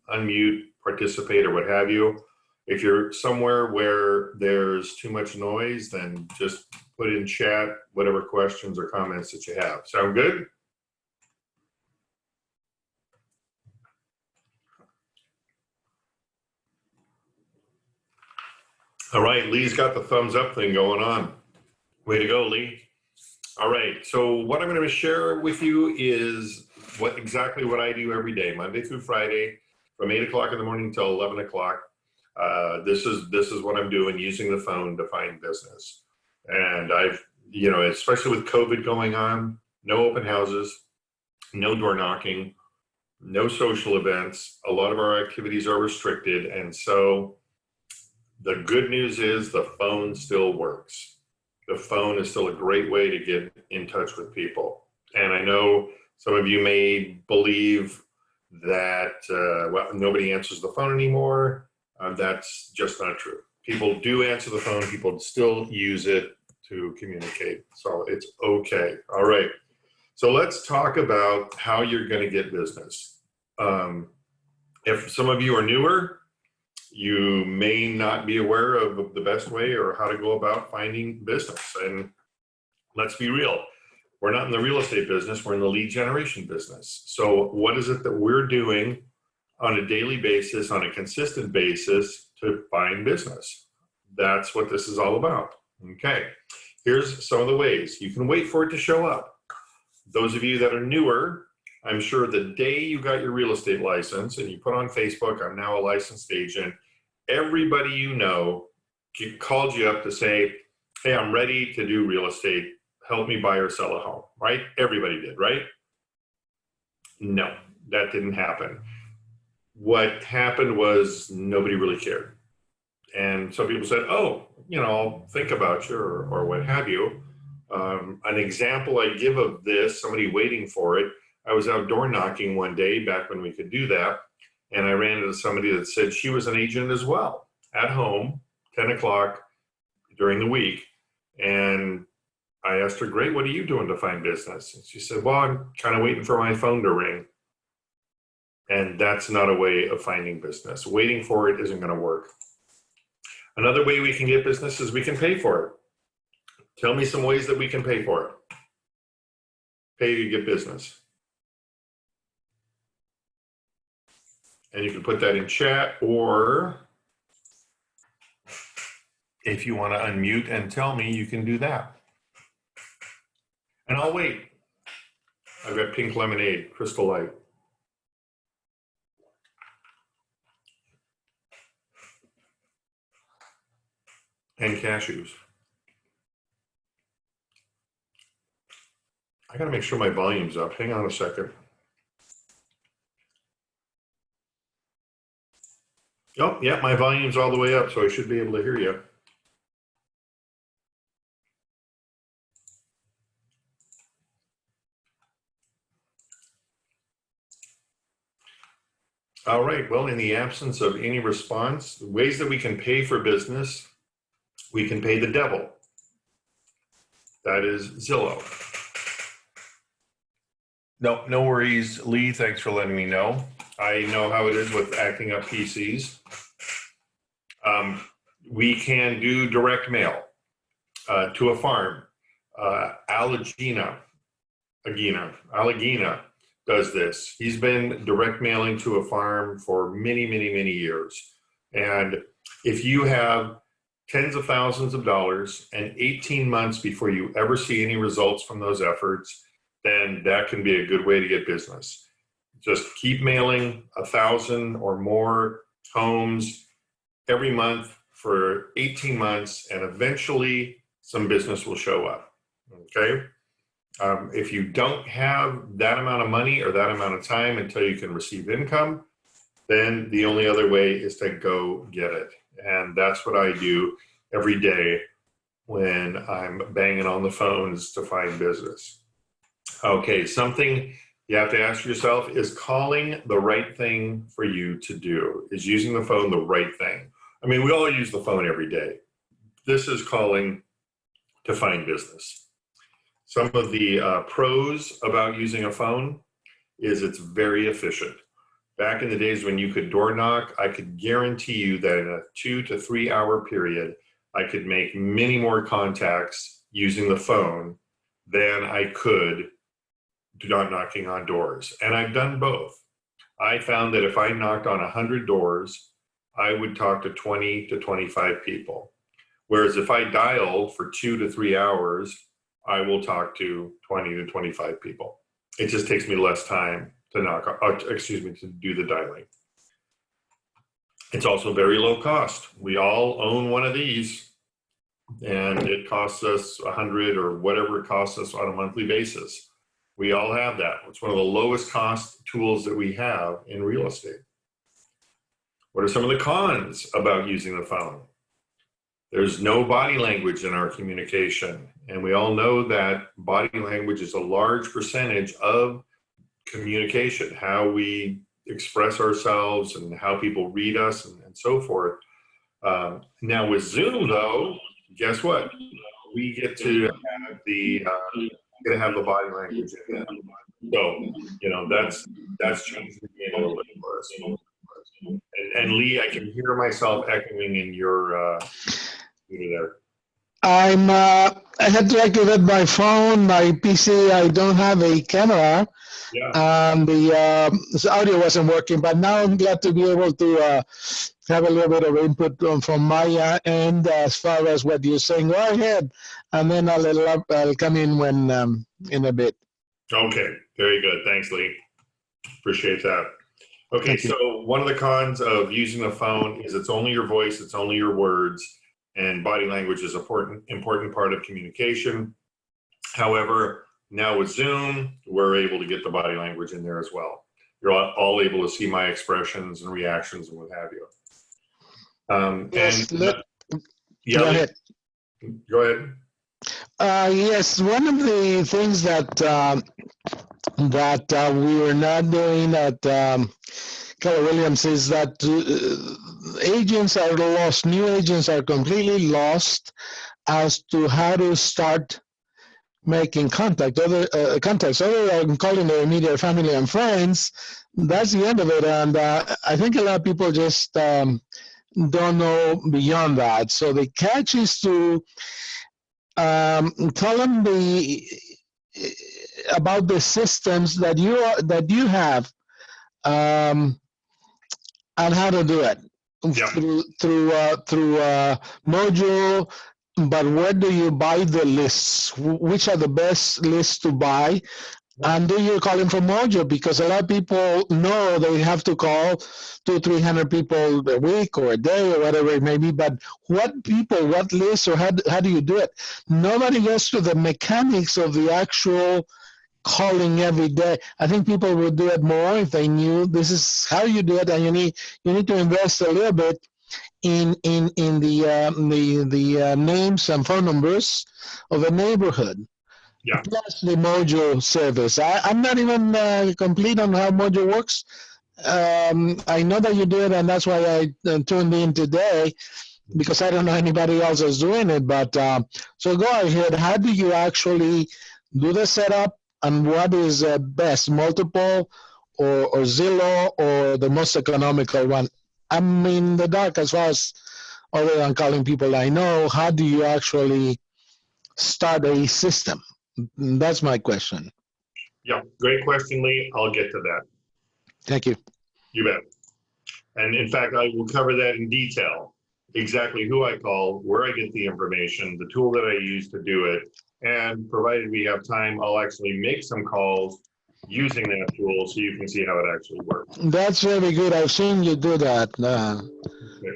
unmute, participate, or what have you. If you're somewhere where there's too much noise, then just put in chat whatever questions or comments that you have. Sound good? All right, Lee's got the thumbs up thing going on. Way to go, Lee. All right, so what I'm going to share with you is exactly what I do every day, Monday through Friday, from 8 o'clock in the morning till 11 o'clock. This is what I'm doing, using the phone to find business. And I've, especially with COVID going on, no open houses, no door knocking, no social events. A lot of our activities are restricted. And so the good news is the phone still works. The phone is still a great way to get in touch with people. And I know some of you may believe that, nobody answers the phone anymore. That's just not true. People do answer the phone. People still use it to communicate. So it's okay. All right. So let's talk about how you're going to get business. If some of you are newer, you may not be aware of the best way or how to go about finding business. And let's be real. We're not in the real estate business. We're in the lead generation business. So what is it that we're doing on a daily basis, on a consistent basis to find business? That's what this is all about. Okay. Here's some of the ways. You can wait for it to show up. Those of you that are newer, I'm sure the day you got your real estate license and you put on Facebook, I'm now a licensed agent, everybody you know called you up to say, hey, I'm ready to do real estate. Help me buy or sell a home, right? Everybody did, right? No, that didn't happen. What happened was nobody really cared. And some people said, oh, I'll think about you or what have you. An example I give of this, somebody waiting for it, I was out door knocking one day back when we could do that. And I ran into somebody that said she was an agent as well, at home, 10 o'clock during the week. And I asked her, great, what are you doing to find business? And she said, well, I'm kind of waiting for my phone to ring. And that's not a way of finding business. Waiting for it isn't going to work. Another way we can get business is we can pay for it. Tell me some ways that we can pay for it. Pay to get business. And you can put that in chat, or if you want to unmute and tell me, you can do that. And I'll wait. I've got pink lemonade, Crystal Light. And cashews. I gotta make sure my volume's up. Hang on a second. Oh, yeah, my volume's all the way up, so I should be able to hear you. All right, well, in the absence of any response, the ways that we can pay for business, we can pay the devil. That is Zillow. No worries, Lee, thanks for letting me know. I know how it is with acting up PCs. We can do direct mail to a farm. Alleghena does this. He's been direct mailing to a farm for many, many, many years. And if you have tens of thousands of dollars and 18 months before you ever see any results from those efforts, then that can be a good way to get business. Just keep mailing 1,000 or more homes every month for 18 months, and eventually some business will show up, okay? If you don't have that amount of money or that amount of time until you can receive income, then the only other way is to go get it. And that's what I do every day when I'm banging on the phones to find business. Okay, something you have to ask yourself, is calling the right thing for you to do? Is using the phone the right thing? I mean, we all use the phone every day. This is calling to find business. Some of the pros about using a phone is it's very efficient. Back in the days when you could door knock, I could guarantee you that in a 2 to 3 hour period, I could make many more contacts using the phone than I could not knocking on doors. And I've done both. I found that if I knocked on 100 doors, I would talk to 20 to 25 people. Whereas if I dial for 2 to 3 hours, I will talk to 20 to 25 people. It just takes me less time to to do the dialing. It's also very low cost. We all own one of these, and it costs us 100 or whatever it costs us on a monthly basis. We all have that. It's one of the lowest cost tools that we have in real estate. What are some of the cons about using the phone? There's no body language in our communication. And we all know that body language is a large percentage of communication, how we express ourselves and how people read us and so forth. Now with Zoom though, guess what? We get to have the body language in there. So, that's changed the game a little bit for us. And Lee, I can hear myself echoing in your there. I had to activate my phone, my PC. I don't have a camera. Yeah. The audio wasn't working, but now I'm glad to be able to have a little bit of input from my end as far as what you're saying. Go ahead, and then I'll come in when in a bit. Okay, very good. Thanks, Lee. Appreciate that. Okay, so one of the cons of using the phone is it's only your voice, it's only your words, and body language is an important part of communication. However, now with Zoom, we're able to get the body language in there as well. You're all able to see my expressions and reactions and what have you. Go ahead. Go ahead. Yes, one of the things that we were not doing at Keller Williams is that agents are lost. New agents are completely lost as to how to start making contact. Contacts other than calling their immediate family and friends. That's the end of it, and I think a lot of people just don't know beyond that. So the catch is to tell them about the systems that you have and how to do it. Yeah. through Mojo. But where do you buy the lists? Which are the best lists to buy? And do you call them from Mojo? Because a lot of people know they have to call 200-300 people a week or a day or whatever it may be. But what lists, or how do you do it? Nobody goes to the mechanics of the actual calling every day. I think people would do it more if they knew this is how you do it, and you need to invest a little bit in the names and phone numbers of a neighborhood. Yeah. Plus the Mojo service. I'm not even complete on how Mojo works. I know that you do it, and that's why I tuned in today, because I don't know anybody else is doing it. But so go ahead. How do you actually do the setup, and what is best, multiple or Zillow, or the most economical one? I'm in the dark as far as, other than calling people I know. How do you actually start a system? That's my question. Yeah, great question, Lee. I'll get to that. Thank you. You bet. And in fact, I will cover that in detail, exactly who I call, where I get the information, the tool that I use to do it, and provided we have time, I'll actually make some calls using that tool so you can see how it actually works. That's very good. I've seen you do that.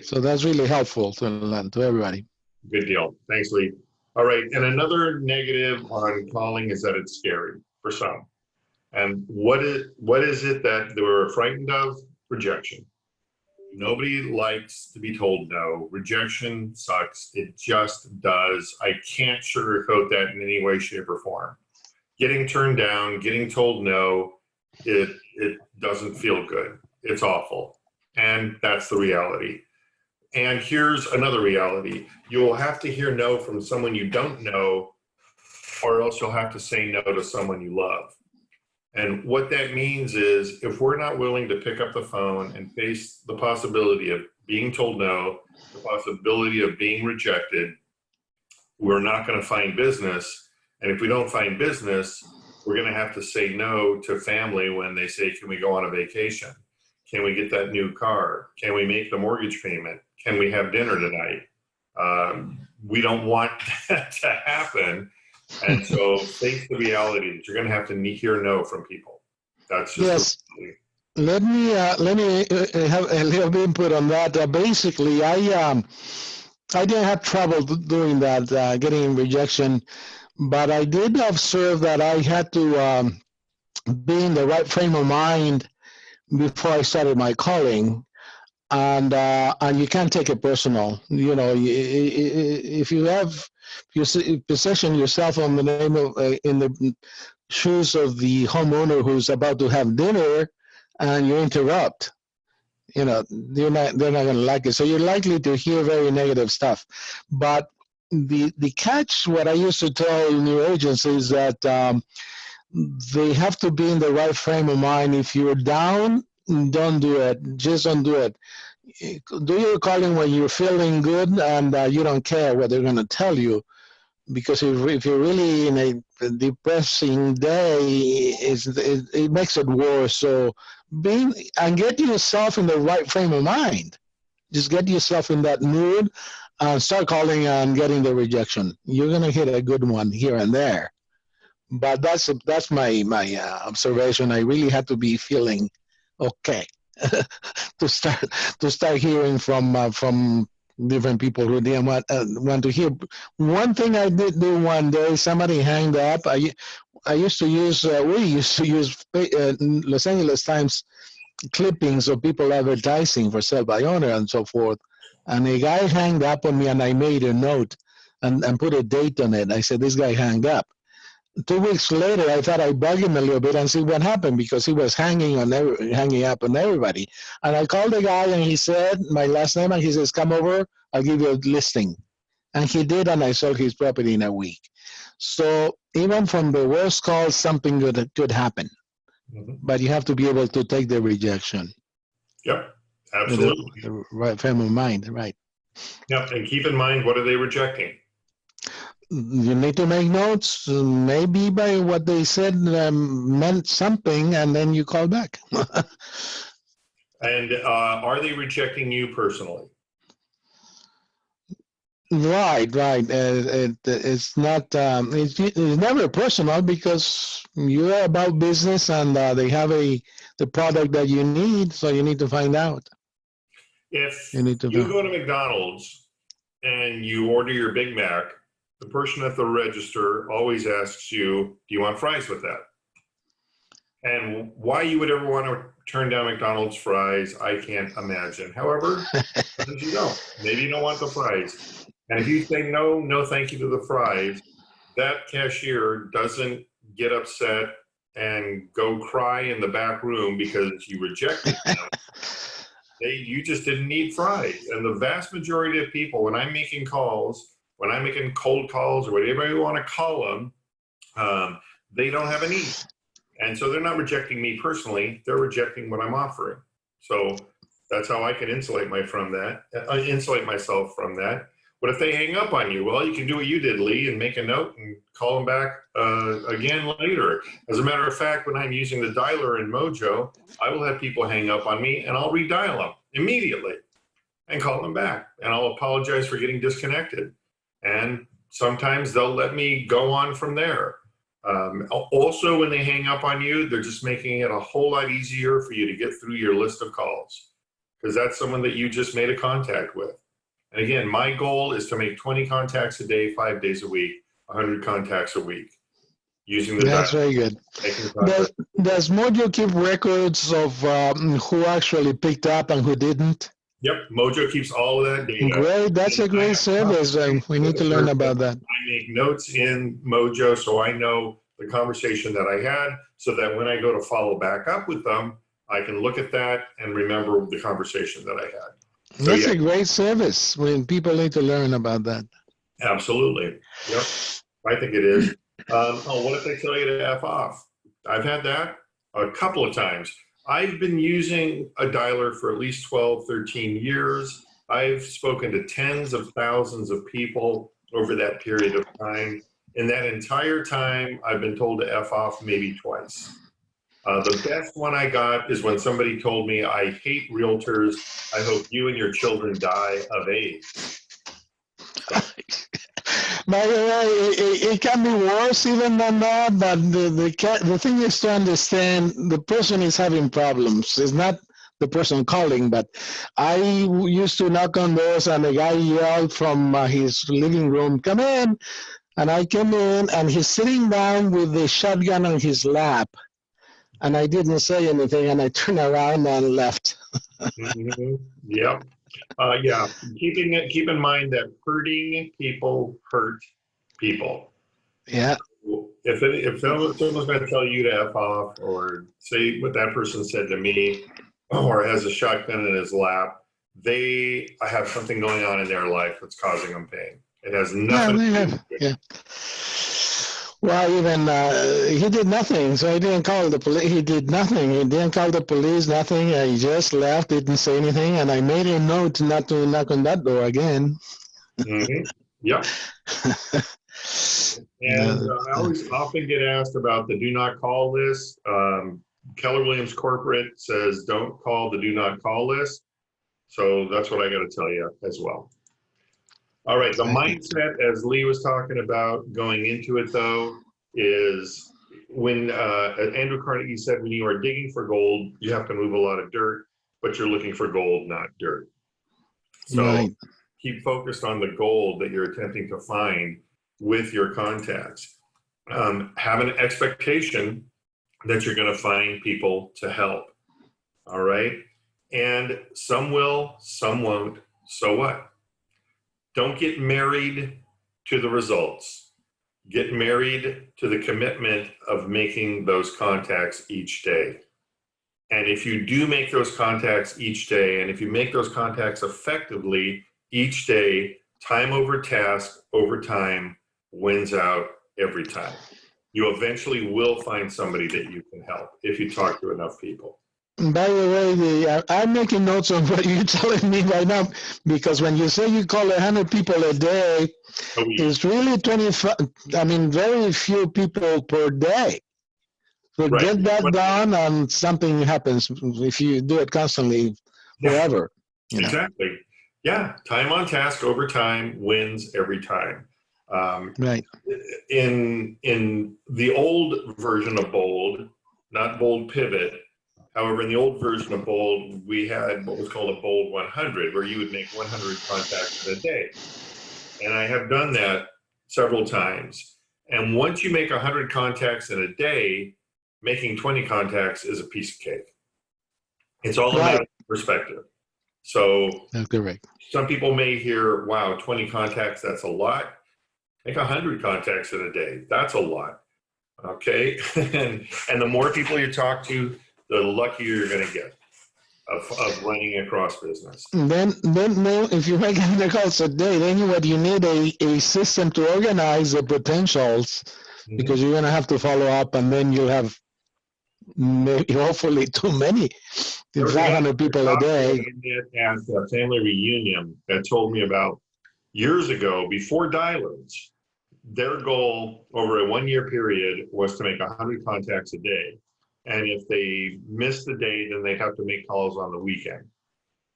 So that's really helpful to everybody. Good deal. Thanks, Lee. All right. And another negative on calling is that it's scary for some. And what is it that they were frightened of? Rejection. Nobody likes to be told no. Rejection sucks. It just does. I can't sugarcoat that in any way, shape, or form. Getting turned down, getting told no, it doesn't feel good. It's awful. And that's the reality. And here's another reality. You'll have to hear no from someone you don't know, or else you'll have to say no to someone you love. And what that means is if we're not willing to pick up the phone and face the possibility of being told no, the possibility of being rejected, we're not going to find business. And if we don't find business, we're going to have to say no to family when they say, can we go on a vacation? Can we get that new car? Can we make the mortgage payment? Can we have dinner tonight? We don't want that to happen. And so face the reality that you're going to have to hear no from people. That's just Yes. Let me have a little input on that. Basically, I didn't have trouble doing that, getting rejection, but I did observe that I had to be in the right frame of mind before I started my calling. And you can't take it personal. You know, if you position yourself on the name of in the shoes of the homeowner who's about to have dinner, and you interrupt, you know, they're not going to like it. So you're likely to hear very negative stuff. But the catch, what I used to tell new agents is that they have to be in the right frame of mind. If you're down, don't do it. Just don't do it. Do your calling when you're feeling good and you don't care what they're going to tell you. Because if you're really in a depressing day, it makes it worse. So get yourself in the right frame of mind. Just get yourself in that mood and start calling and getting the rejection. You're going to hit a good one here and there. But that's my observation. I really had to be feeling okay to start hearing from different people who didn't want to hear. One thing I did do one day, somebody hanged up. We used to use Los Angeles Times clippings of people advertising for sale by owner and so forth. And a guy hanged up on me, and I made a note and put a date on it. I said, this guy hanged up. 2 weeks later, I thought I'd bug him a little bit and see what happened, because he was hanging up on everybody. And I called the guy, and he said my last name, and he says, come over, I'll give you a listing. And he did, and I sold his property in a week. So even from the worst calls, something good could happen. Mm-hmm. But you have to be able to take the rejection. Yep, absolutely. The right frame of mind, right. Yep, and keep in mind, what are they rejecting? You need to make notes, maybe by what they said meant something, and then you call back. And are they rejecting you personally? Right. It's not. It's never personal, because you're about business, and they have the product that you need, so you need to find out. If you go to McDonald's and you order your Big Mac, the person at the register always asks you, do you want fries with that? And why you would ever want to turn down McDonald's fries, I can't imagine. However, you don't. Maybe you don't want the fries. And if you say no thank you to the fries, that cashier doesn't get upset and go cry in the back room because you rejected them. You just didn't need fries. And the vast majority of people, when I'm making calls, when I'm making cold calls, or whatever you want to call them, they don't have a need. And so they're not rejecting me personally, they're rejecting what I'm offering. So that's how I can insulate myself from that. But if they hang up on you, well, you can do what you did, Lee, and make a note and call them back again later. As a matter of fact, when I'm using the dialer in Mojo, I will have people hang up on me, and I'll redial them immediately and call them back. And I'll apologize for getting disconnected. And sometimes they'll let me go on from there. Also, when they hang up on you, they're just making it a whole lot easier for you to get through your list of calls, because that's someone that you just made a contact with. And again, my goal is to make 20 contacts a day, 5 days a week, 100 contacts a week using the That's very good. Does Mojo keep records of who actually picked up and who didn't? Yep, Mojo keeps all of that data. Great, that's a great service. We need to learn about that. I make notes in Mojo so I know the conversation that I had, so that when I go to follow back up with them, I can look at that and remember the conversation that I had. So, that's a great service. When people need to learn about that. Absolutely. Yep, I think it is. What if they tell you to F off? I've had that. a couple of times. I've been using a dialer for at least 12, 13 years. I've spoken to tens of thousands of people over that period of time. In that entire time, I've been told to F off maybe twice. The best one I got is when somebody told me, I hate realtors. I hope you and your children die of AIDS. By the way, it can be worse even than that, but the thing is to understand the person is having problems. It's not the person calling, but I used to knock on doors and a guy yelled from his living room, come in, and I came in and he's sitting down with the shotgun on his lap, and I didn't say anything, and I turned around and left. Mm-hmm. Yep. Yeah, keep in mind that hurting people hurt people. Yeah. If someone's going to tell you to F off or say what that person said to me or has a shotgun in his lap, they have something going on in their life that's causing them pain. It has nothing to do with it. Yeah. Well, even he did nothing, so he didn't call the police. He did nothing. He didn't call the police, nothing. He just left, didn't say anything, and I made a note not to knock on that door again. Mm-hmm. Yep. And I always often get asked about the do not call list. Keller Williams Corporate says don't call the do not call list. So that's what I got to tell you as well. All right, the mindset, as Lee was talking about going into it, though, is when Andrew Carnegie said, when you are digging for gold, you have to move a lot of dirt, but you're looking for gold, not dirt. So keep focused on the gold that you're attempting to find with your contacts. Have an expectation that you're going to find people to help. All right, and some will, some won't. So what? Don't get married to the results. Get married to the commitment of making those contacts each day. And if you do make those contacts each day, and if you make those contacts effectively each day, time over task over time wins out every time. You eventually will find somebody that you can help if you talk to enough people. By the way, I'm making notes on what you're telling me right now, because when you say you call 100 people a day, it's really 25. I mean, very few people per day. So get that done, and something happens if you do it constantly, forever. Exactly. Yeah. Time on task over time wins every time. Right. In the old version of Bold, not Bold Pivot, however, in the old version of Bold, we had what was called a Bold 100, where you would make 100 contacts in a day. And I have done that several times. And once you make 100 contacts in a day, making 20 contacts is a piece of cake. It's all about perspective. So some people may hear, wow, 20 contacts, that's a lot. Make 100 contacts in a day. That's a lot. Okay. and the more people you talk to, the luckier you're going to get of running across business. Then if you make 100 calls a day, then what you need a system to organize the potentials, because you're going to have to follow up, and then you'll have maybe, hopefully too many. 500 people a day. At a family reunion that told me about years ago, before dialers, their goal over a 1-year period was to make 100 contacts a day. And if they missed the day, then they'd have to make calls on the weekend.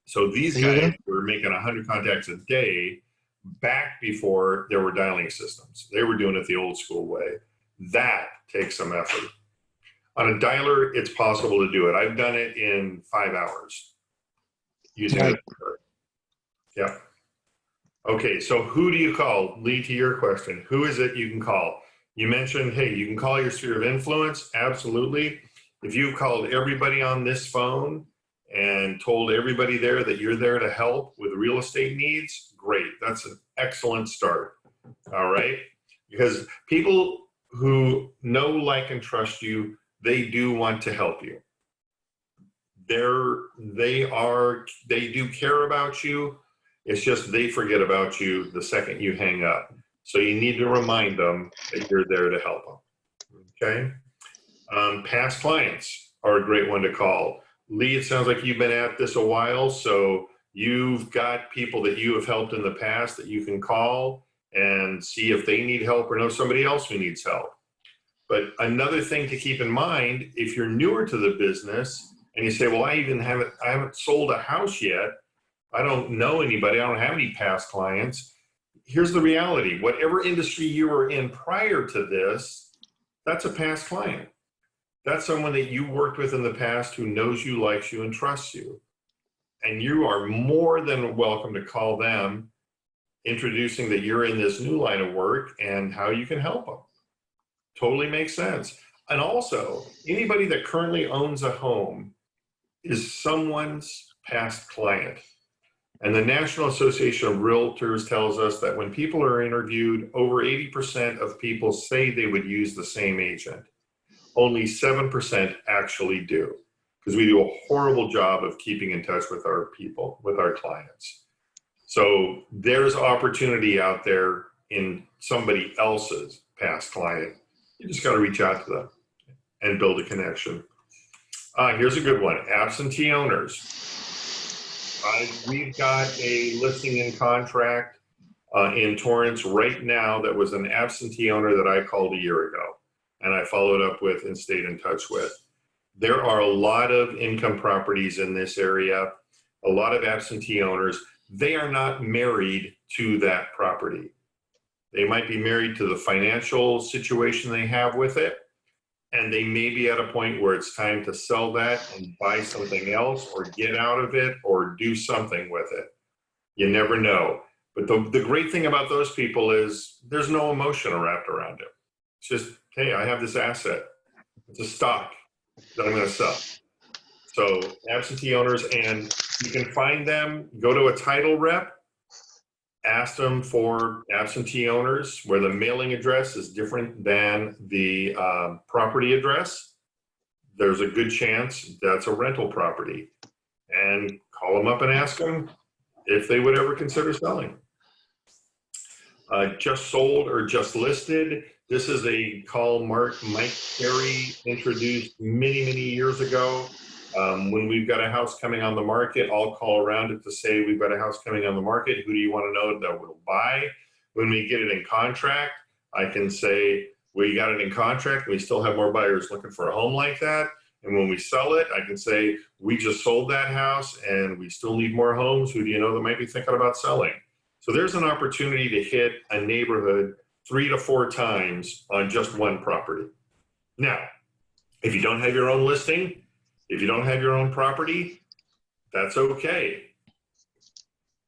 So these guys were making 100 contacts a day back before there were dialing systems. They were doing it the old school way. That takes some effort. On a dialer, it's possible to do it. I've done it in 5 hours using it. Yeah. Okay, so who do you call? Lee, to your question, who is it you can call? You mentioned, hey, you can call your sphere of influence. Absolutely. If you've called everybody on this phone and told everybody there that you're there to help with real estate needs, great. That's an excellent start. All right. Because people who know, like, and trust you, they do want to help you. They do care about you. It's just they forget about you the second you hang up. So you need to remind them that you're there to help them. Okay. Past clients. are a great one to call. Lee, it sounds like you've been at this a while, so you've got people that you have helped in the past that you can call and see if they need help or know somebody else who needs help. But another thing to keep in mind, if you're newer to the business and you say, well, I haven't sold a house yet, I don't know anybody, I don't have any past clients. Here's the reality. Whatever industry you were in prior to this, that's a past client. That's someone that you worked with in the past who knows you, likes you, and trusts you. And you are more than welcome to call them, introducing that you're in this new line of work and how you can help them. Totally makes sense. And also, anybody that currently owns a home is someone's past client. And the National Association of Realtors tells us that when people are interviewed, over 80% of people say they would use the same agent. Only 7% actually do, because we do a horrible job of keeping in touch with our people, with our clients. So there's opportunity out there in somebody else's past client. You just got to reach out to them and build a connection. Here's a good one, absentee owners. We've got a listing in contract in Torrance right now that was an absentee owner that I called a year ago and I followed up with and stayed in touch with. There are a lot of income properties in this area, a lot of absentee owners. They are not married to that property. They might be married to the financial situation they have with it, and they may be at a point where it's time to sell that and buy something else or get out of it or do something with it. You never know. But the great thing about those people is there's no emotion wrapped around it. It's just, hey, I have this asset. It's a stock that I'm going to sell. So absentee owners, and you can find them, go to a title rep, ask them for absentee owners where the mailing address is different than the property address. There's a good chance that's a rental property. And call them up and ask them if they would ever consider selling. Just sold or just listed. This is a call Mike Carey introduced many, many years ago. When we've got a house coming on the market, I'll call around it to say, we've got a house coming on the market. Who do you want to know that will buy? When we get it in contract, I can say, we got it in contract. We still have more buyers looking for a home like that. And when we sell it, I can say, we just sold that house and we still need more homes. Who do you know that might be thinking about selling? So there's an opportunity to hit a neighborhood 3 to 4 times on just one property. Now, if you don't have your own listing, if you don't have your own property, that's okay.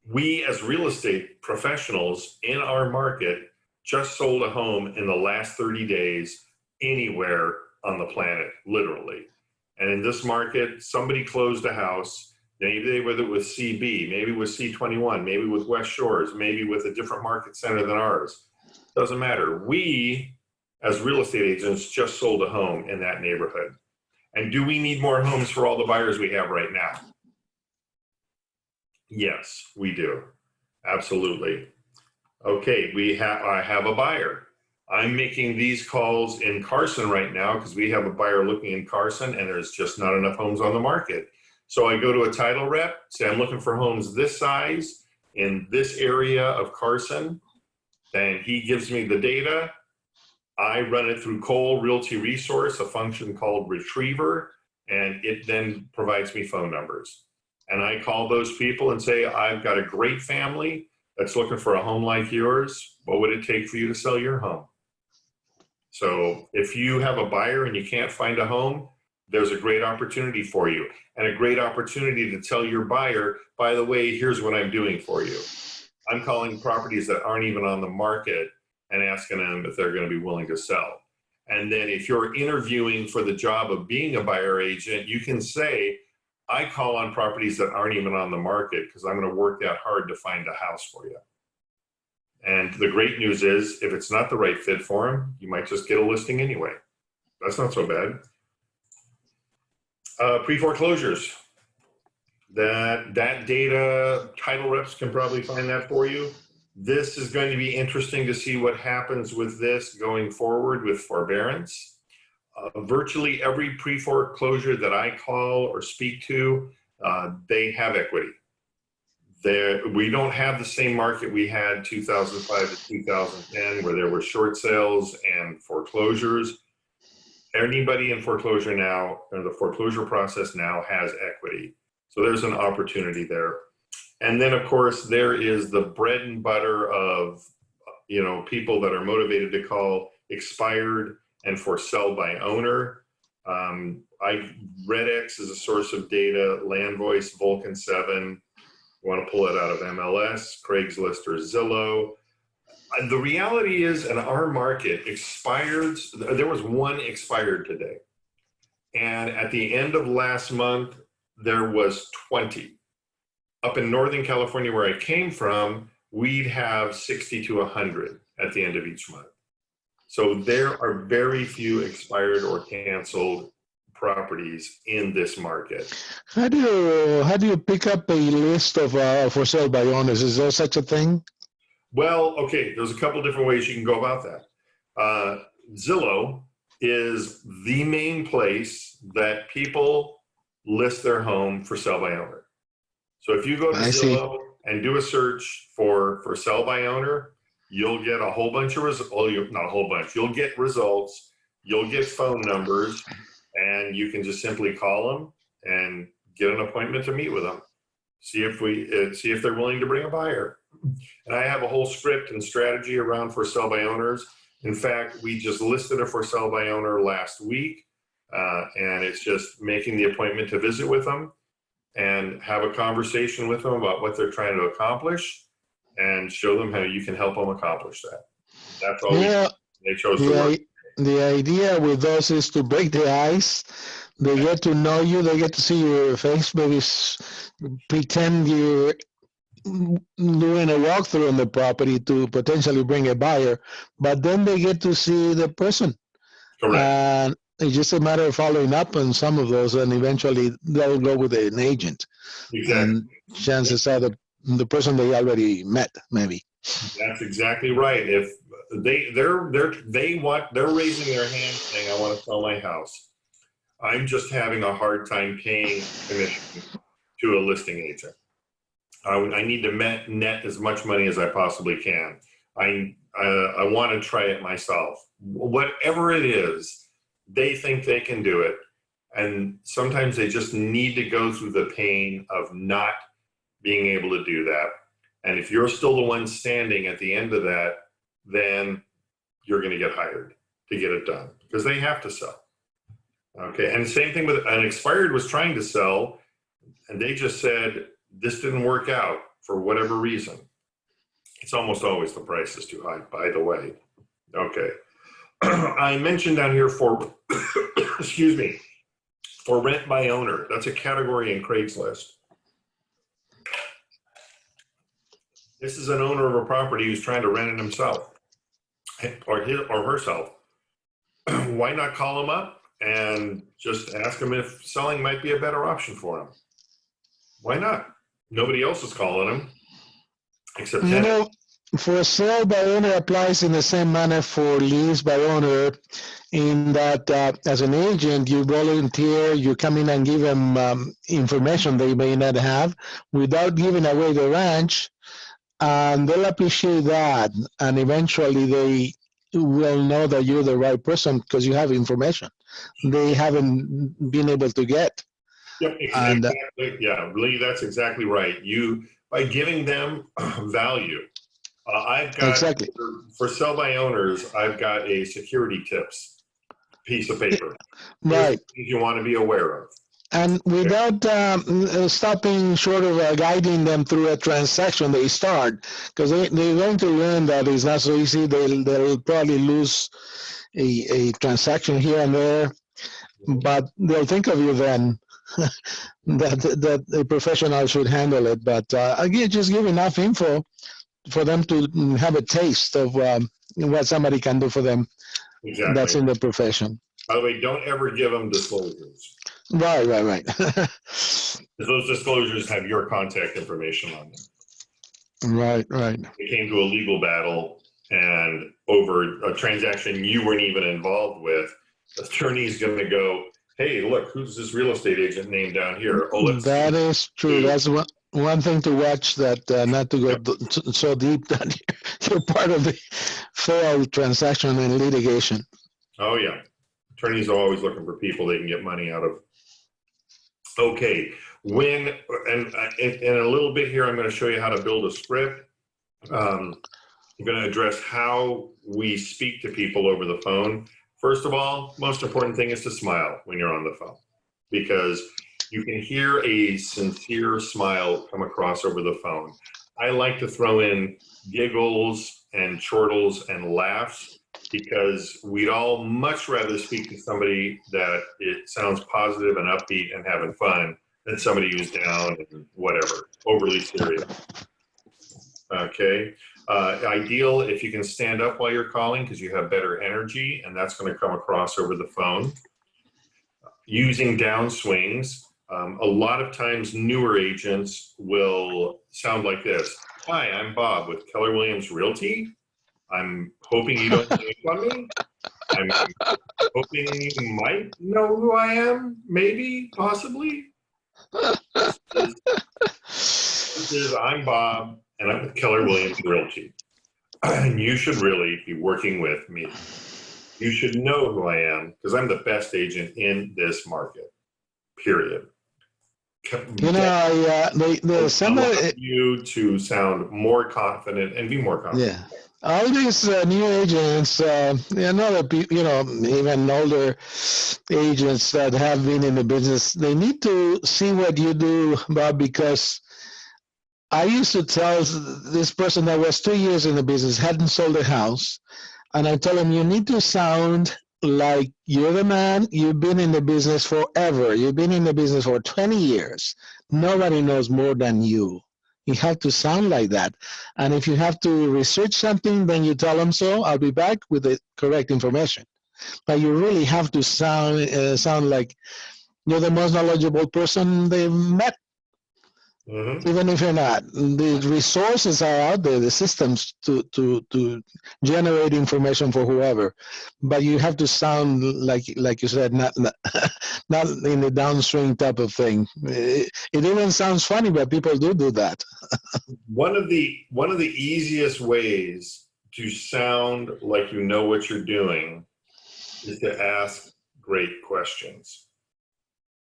We as real estate professionals in our market just sold a home in the last 30 days anywhere on the planet, literally. And in this market, somebody closed a house, maybe with it with CB, maybe with C21, maybe with West Shores, maybe with a different market center than ours. Doesn't matter. We, as real estate agents, just sold a home in that neighborhood. And do we need more homes for all the buyers we have right now? Yes, we do. Absolutely. Okay, I have a buyer. I'm making these calls in Carson right now because we have a buyer looking in Carson and there's just not enough homes on the market. So I go to a title rep, say I'm looking for homes this size in this area of Carson, and he gives me the data. I run it through Cole Realty Resource, a function called Retriever, and it then provides me phone numbers. And I call those people and say, I've got a great family that's looking for a home like yours. What would it take for you to sell your home? So if you have a buyer and you can't find a home, there's a great opportunity for you and a great opportunity to tell your buyer, by the way, here's what I'm doing for you. I'm calling properties that aren't even on the market and asking them if they're going to be willing to sell. And then if you're interviewing for the job of being a buyer agent, you can say, I call on properties that aren't even on the market because I'm going to work that hard to find a house for you. And the great news is, if it's not the right fit for them, you might just get a listing anyway. That's not so bad. Pre-foreclosures. That data, title reps can probably find that for you. This is going to be interesting to see what happens with this going forward with forbearance. Virtually every pre-foreclosure that I call or speak to, they have equity. We don't have the same market we had 2005 to 2010, where there were short sales and foreclosures. Anybody in foreclosure now, or the foreclosure process now, has equity. So there's an opportunity there. And then, of course, there is the bread and butter of, people that are motivated to call expired and for sell by owner. RedX is a source of data, Land Voice, Vulcan 7. You want to pull it out of MLS, Craigslist, or Zillow. The reality is, in our market, expireds, there was one expired today. And at the end of last month, there was 20. Up in Northern California, where I came from, we'd have 60 to 100 at the end of each month. So there are very few expired or canceled properties in this market. How do you pick up a list of for sale by owners? Is there such a thing? Well, okay, there's a couple different ways you can go about that. Zillow is the main place that people list their home for sell by owner. So if you go to Zillow and do a search for sell by owner, you'll get a whole bunch of results. Well, not a whole bunch. You'll get results. You'll get phone numbers, and you can just simply call them and get an appointment to meet with them. See if they're willing to bring a buyer. And I have a whole script and strategy around for sell by owners. In fact, we just listed a for sell by owner last week, and it's just making the appointment to visit with them and have a conversation with them about what they're trying to accomplish, and show them how you can help them accomplish that. That's all they chose to work. The idea with those is to break the ice. They get to know you. They get to see your face. Maybe pretend you're doing a walkthrough on the property to potentially bring a buyer, but then they get to see the person. Correct. And it's just a matter of following up on some of those, and eventually they'll go with an agent. Exactly. And chances are the person they already met, maybe. That's exactly right. If they're raising their hand saying, "I want to sell my house. I'm just having a hard time paying commission to a listing agent. I need to net as much money as I possibly can. I want to try it myself." Whatever it is, they think they can do it. And sometimes they just need to go through the pain of not being able to do that. And if you're still the one standing at the end of that, then you're going to get hired to get it done, because they have to sell. Okay. And same thing with an expired was trying to sell, and they just said, this didn't work out for whatever reason. It's almost always the price is too high, by the way. Okay. I mentioned down here for, excuse me, for rent by owner. That's a category in Craigslist. This is an owner of a property who's trying to rent it himself or herself. Why not call them up and just ask them if selling might be a better option for them? Why not? Nobody else is calling them except tenants. For sale by owner applies in the same manner for lease by owner, in that as an agent, you volunteer, you come in and give them information they may not have without giving away the ranch, and they'll appreciate that. And eventually they will know that you're the right person because you have information they haven't been able to get. Yep, exactly. Yeah, Lee, that's exactly right. By giving them value. I've got, for sell by owners, I've got a security tips piece of paper. Right. Things you want to be aware of. And without stopping short of guiding them through a transaction, they start, because they're going to learn that it's not so easy. They'll probably lose a transaction here and there, but they'll think of you then that a professional should handle it. But again, just give enough info for them to have a taste of what somebody can do for them. Exactly. That's in the profession. By the way, don't ever give them disclosures. Right. Because those disclosures have your contact information on them. Right. It came to a legal battle and over a transaction you weren't even involved with, attorney's going to go, hey, look, who's this real estate agent name down here? Oh, let's That is true. see. That's one thing to watch, that not to go Yep. so deep that you're part of the failed transaction and litigation. Oh, yeah. Attorneys are always looking for people they can get money out of. Okay. In a little bit here, I'm going to show you how to build a script. I'm going to address how we speak to people over the phone. First of all, most important thing is to smile when you're on the phone, because you can hear a sincere smile come across over the phone. I like to throw in giggles and chortles and laughs, because we'd all much rather speak to somebody that it sounds positive and upbeat and having fun than somebody who's down and whatever, overly serious. Okay. Ideal if you can stand up while you're calling, because you have better energy, and that's going to come across over the phone. Using downswings. A lot of times newer agents will sound like this. Hi, I'm Bob with Keller Williams Realty. I'm hoping you don't hang up on me. I'm hoping you might know who I am, maybe, possibly. I'm Bob, and I'm with Keller Williams Realty. And you should really be working with me. You should know who I am, because I'm the best agent in this market, period. You know, somebody, you to sound more confident and be more confident. yeah. All these new agents, and other people, you know, even older agents that have been in the business, they need to see what you do, Bob, because I used to tell this person that was 2 years in the business, hadn't sold a house, and I told him, you need to sound like you're the man. You've been in the business forever. You've been in the business for 20 years. Nobody knows more than you. You have to sound like that. And if you have to research something, then you tell them so. I'll be back with the correct information. But you really have to sound like you're the most knowledgeable person they've met. Mm-hmm. Even if you're not, the resources are out there, the systems to generate information for whoever, but you have to sound like you said, not in the downstream type of thing. It even sounds funny, but people do that. One of the easiest ways to sound like you know what you're doing is to ask great questions.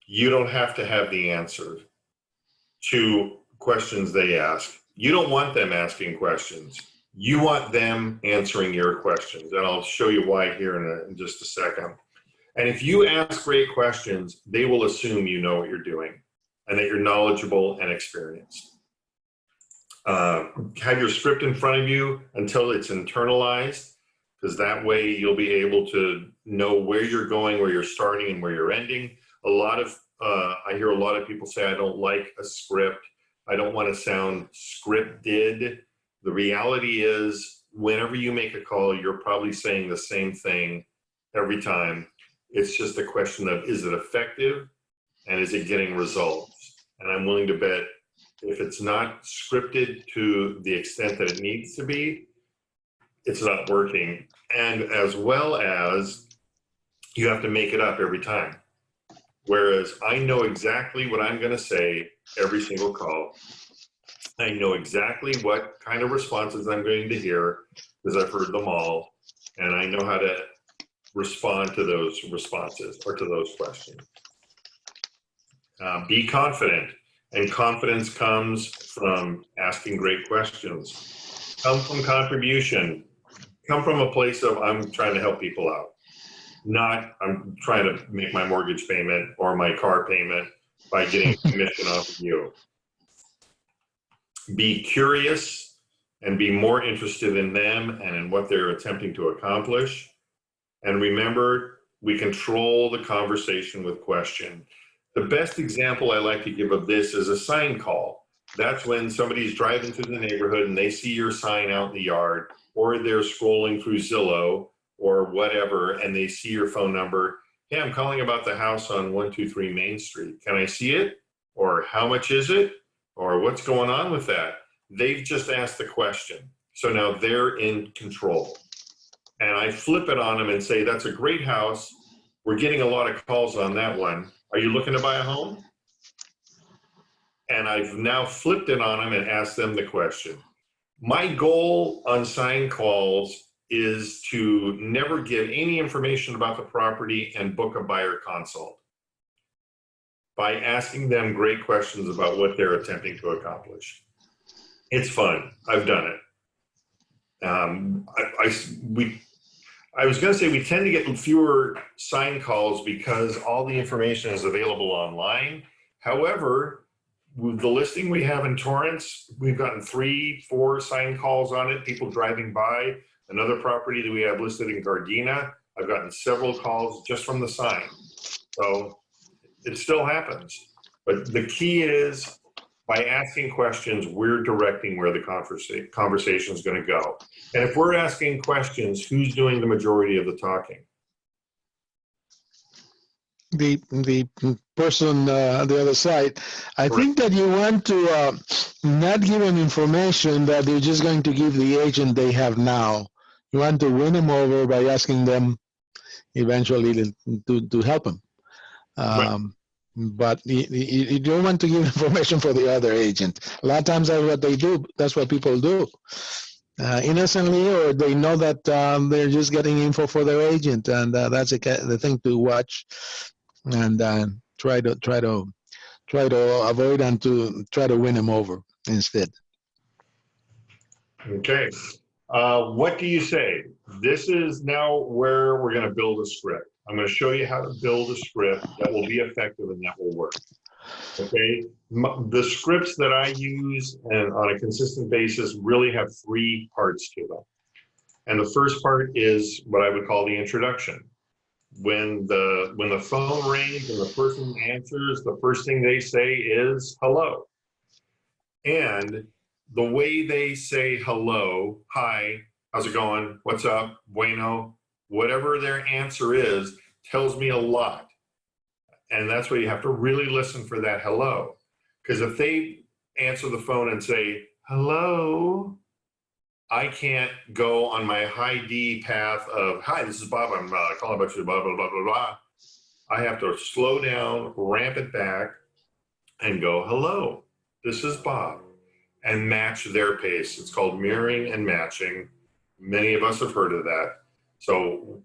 You don't have to have the answer to questions they ask. You don't want them asking questions. You want them answering your questions. And I'll show you why here in just a second. And if you ask great questions, they will assume you know what you're doing and that you're knowledgeable and experienced. Have your script in front of you until it's internalized, because that way you'll be able to know where you're going, where you're starting, and where you're ending. I hear a lot of people say, I don't like a script. I don't want to sound scripted. The reality is, whenever you make a call, you're probably saying the same thing every time. It's just a question of, is it effective and is it getting results? And I'm willing to bet if it's not scripted to the extent that it needs to be, it's not working. And as well as you have to make it up every time. Whereas I know exactly what I'm going to say every single call. I know exactly what kind of responses I'm going to hear, because I've heard them all. And I know how to respond to those responses or to those questions. Be confident. And confidence comes from asking great questions. Come from contribution. Come from a place of, I'm trying to help people out. Not, I'm trying to make my mortgage payment or my car payment by getting a commission off of you. Be curious and be more interested in them and in what they're attempting to accomplish. And remember, we control the conversation with question. The best example I like to give of this is a sign call. That's when somebody's driving through the neighborhood and they see your sign out in the yard, or they're scrolling through Zillow or whatever, and they see your phone number. Hey, I'm calling about the house on 123 Main Street. Can I see it? Or how much is it? Or what's going on with that? They've just asked the question. So now they're in control. And I flip it on them and say, that's a great house. We're getting a lot of calls on that one. Are you looking to buy a home? And I've now flipped it on them and asked them the question. My goal on sign calls is to never give any information about the property and book a buyer consult by asking them great questions about what they're attempting to accomplish. It's fun. I've done it. I was going to say we tend to get fewer sign calls because all the information is available online. However, with the listing we have in Torrance, we've gotten 3-4 sign calls on it, people driving by. Another property that we have listed in Gardena, I've gotten several calls just from the sign. So it still happens. But the key is by asking questions, we're directing where the conversation is going to go. And if we're asking questions, who's doing the majority of the talking? The person on the other side. I think that you want to not give them information that they're just going to give the agent they have now. You want to win them over by asking them eventually to help them. Right. But you don't want to give information for the other agent. A lot of times that's what they do. That's what people do. Innocently, or they know that they're just getting info for their agent, and that's the thing to watch, and try to avoid and to try to win them over instead. Okay. What do you say? This is now where we're going to build a script. I'm going to show you how to build a script that will be effective and that will work. Okay. The scripts that I use and on a consistent basis really have 3 parts to them. And the first part is what I would call the introduction. When the phone rings and the person answers, the first thing they say is hello. And the way they say hello, hi, how's it going? What's up? Bueno, whatever their answer is, tells me a lot. And that's why you have to really listen for that hello. Because if they answer the phone and say, hello, I can't go on my high D path of, hi, this is Bob, I'm calling about you, blah, blah, blah, blah, blah. I have to slow down, ramp it back, and go, hello, this is Bob, and match their pace. It's called mirroring and matching. Many of us have heard of that. So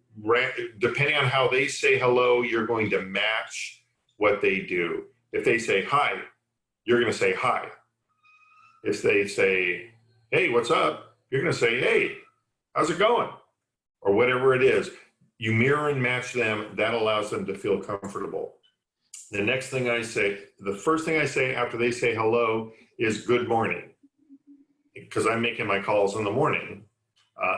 depending on how they say hello, you're going to match what they do. If they say hi, you're going to say hi. If they say, hey, what's up? You're going to say, hey, how's it going? Or whatever it is. You mirror and match them. That allows them to feel comfortable. The next thing I say, the first thing I say after they say hello is good morning, because I'm making my calls in the morning.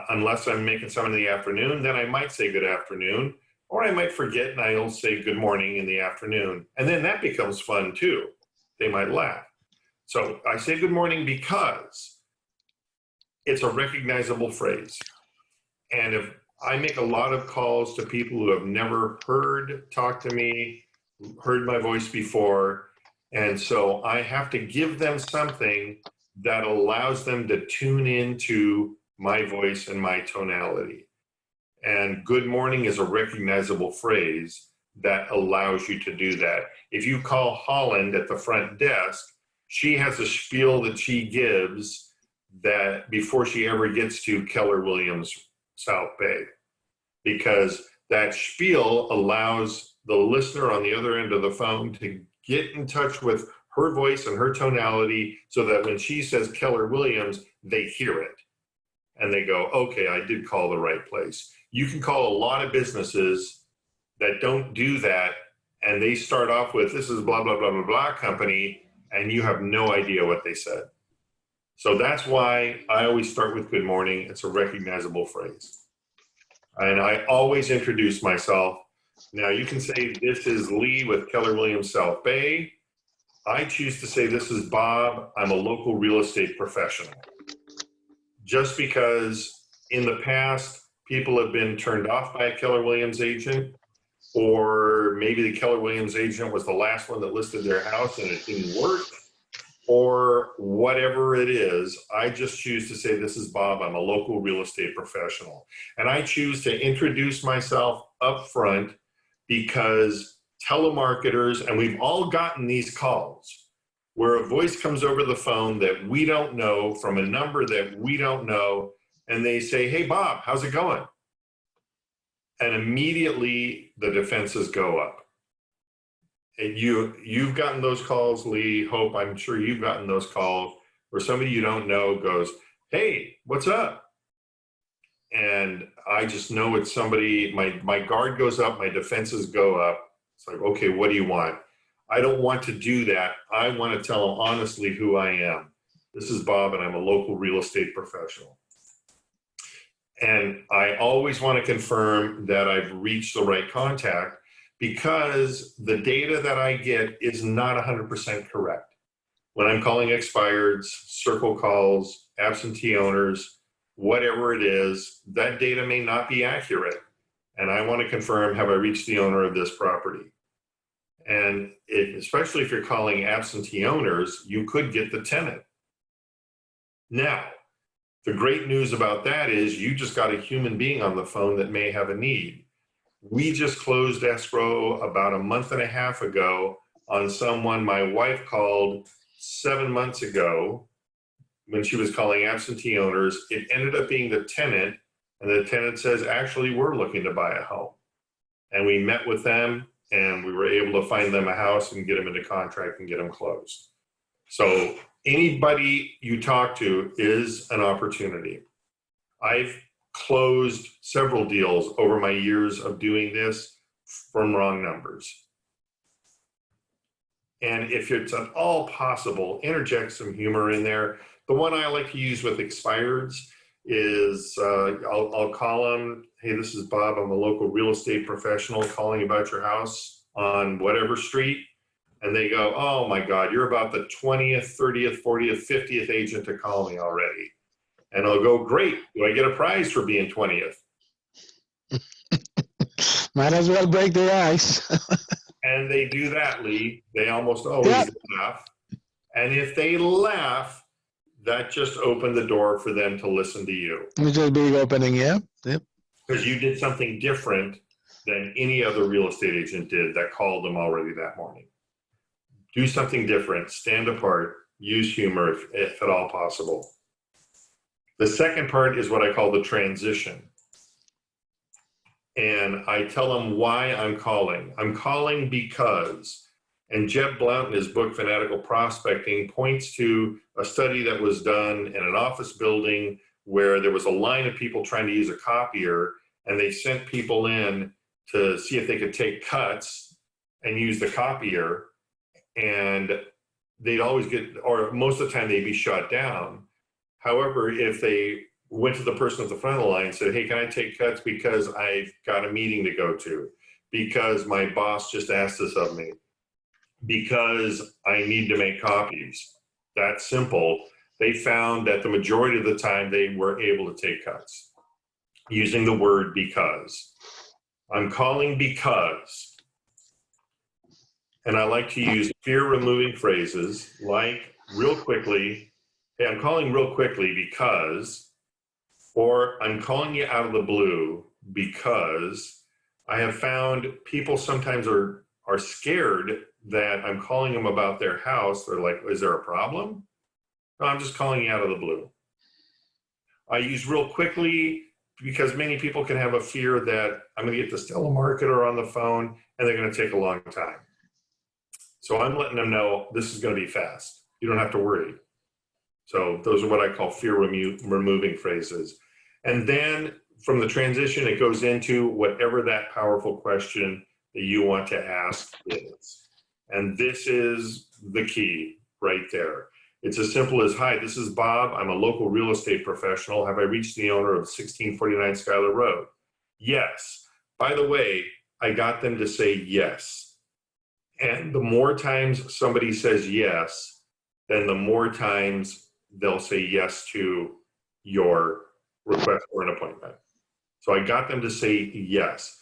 Unless I'm making some in the afternoon, then I might say good afternoon, or I might forget and I'll say good morning in the afternoon. And then that becomes fun too. They might laugh. So I say good morning because it's a recognizable phrase. And if I make a lot of calls to people who have never talk to me, heard my voice before, and so I have to give them something that allows them to tune into my voice and my tonality. And good morning is a recognizable phrase that allows you to do that. If you call Holland at the front desk, she has a spiel that she gives that before she ever gets to Keller Williams South Bay, because that spiel allows the listener on the other end of the phone to get in touch with her voice and her tonality so that when she says Keller Williams, they hear it. And they go, okay, I did call the right place. You can call a lot of businesses that don't do that, and they start off with, this is blah, blah, blah, blah, blah company, and you have no idea what they said. So that's why I always start with good morning. It's a recognizable phrase. And I always introduce myself. Now you can say, this is Lee with Keller Williams South Bay. I choose to say, this is Bob. I'm a local real estate professional. Just because in the past, people have been turned off by a Keller Williams agent, or maybe the Keller Williams agent was the last one that listed their house and it didn't work, or whatever it is, I just choose to say, this is Bob, I'm a local real estate professional. And I choose to introduce myself up front because telemarketers, and we've all gotten these calls where a voice comes over the phone that we don't know from a number that we don't know, and they say, "Hey, Bob, how's it going?" And immediately the defenses go up. And you've gotten those calls, Lee. Hope, I'm sure you've gotten those calls where somebody you don't know goes, "Hey, what's up?" And I just know it's somebody, my guard goes up, my defenses go up. It's like, okay, what do you want? I don't want to do that. I want to tell them honestly who I am. This is Bob, and I'm a local real estate professional. And I always want to confirm that I've reached the right contact, because the data that I get is not 100% correct. When I'm calling expireds, circle calls, absentee owners, whatever it is, that data may not be accurate. And I want to confirm, have I reached the owner of this property? And especially if you're calling absentee owners, you could get the tenant. Now, the great news about that is you just got a human being on the phone that may have a need. We just closed escrow about a month and a half ago on someone my wife called 7 months ago when she was calling absentee owners. It ended up being the tenant, and the tenant says, "Actually, we're looking to buy a home." And we met with them, and we were able to find them a house and get them into contract and get them closed. So anybody you talk to is an opportunity. I've closed several deals over my years of doing this from wrong numbers. And if it's at all possible, interject some humor in there. The one I like to use with expireds is I'll call them, "Hey, this is Bob. I'm a local real estate professional calling about your house on whatever street." And they go, "Oh my God, you're about the 20th, 30th, 40th, 50th agent to call me already." And I'll go, "Great. Do I get a prize for being 20th?" Might as well break the ice. And they do that, Lee. They almost always laugh. And if they laugh, that just opened the door for them to listen to you. Which is a big opening, yeah. Yep. Because you did something different than any other real estate agent did that called them already that morning. Do something different, stand apart, use humor if at all possible. The second part is what I call the transition. And I tell them why I'm calling. I'm calling because, and Jeb Blount in his book, Fanatical Prospecting, points to a study that was done in an office building where there was a line of people trying to use a copier, and they sent people in to see if they could take cuts and use the copier. And they'd always get, or most of the time they'd be shut down. However, if they went to the person at the front of the line and said, "Hey, can I take cuts because I've got a meeting to go to, because my boss just asked this of me, because I need to make copies," that simple, they found that the majority of the time they were able to take cuts using the word "because." I'm calling because. And I like to use fear-removing phrases like real quickly. "Hey, I'm calling real quickly because," or "I'm calling you out of the blue because." I have found people sometimes are scared that I'm calling them about their house. They're like, "Is there a problem?" "No, I'm just calling you out of the blue." I use real quickly because many people can have a fear that I'm going to get this telemarketer on the phone and they're going to take a long time. So I'm letting them know this is going to be fast. You don't have to worry. So those are what I call fear-removing phrases. And then from the transition, it goes into whatever that powerful question that you want to ask is. And this is the key right there. It's as simple as, "Hi, this is Bob. I'm a local real estate professional. Have I reached the owner of 1649 Schuyler Road?" "Yes. By the way," I got them to say yes. And the more times somebody says yes, then the more times they'll say yes to your request for an appointment. So I got them to say yes.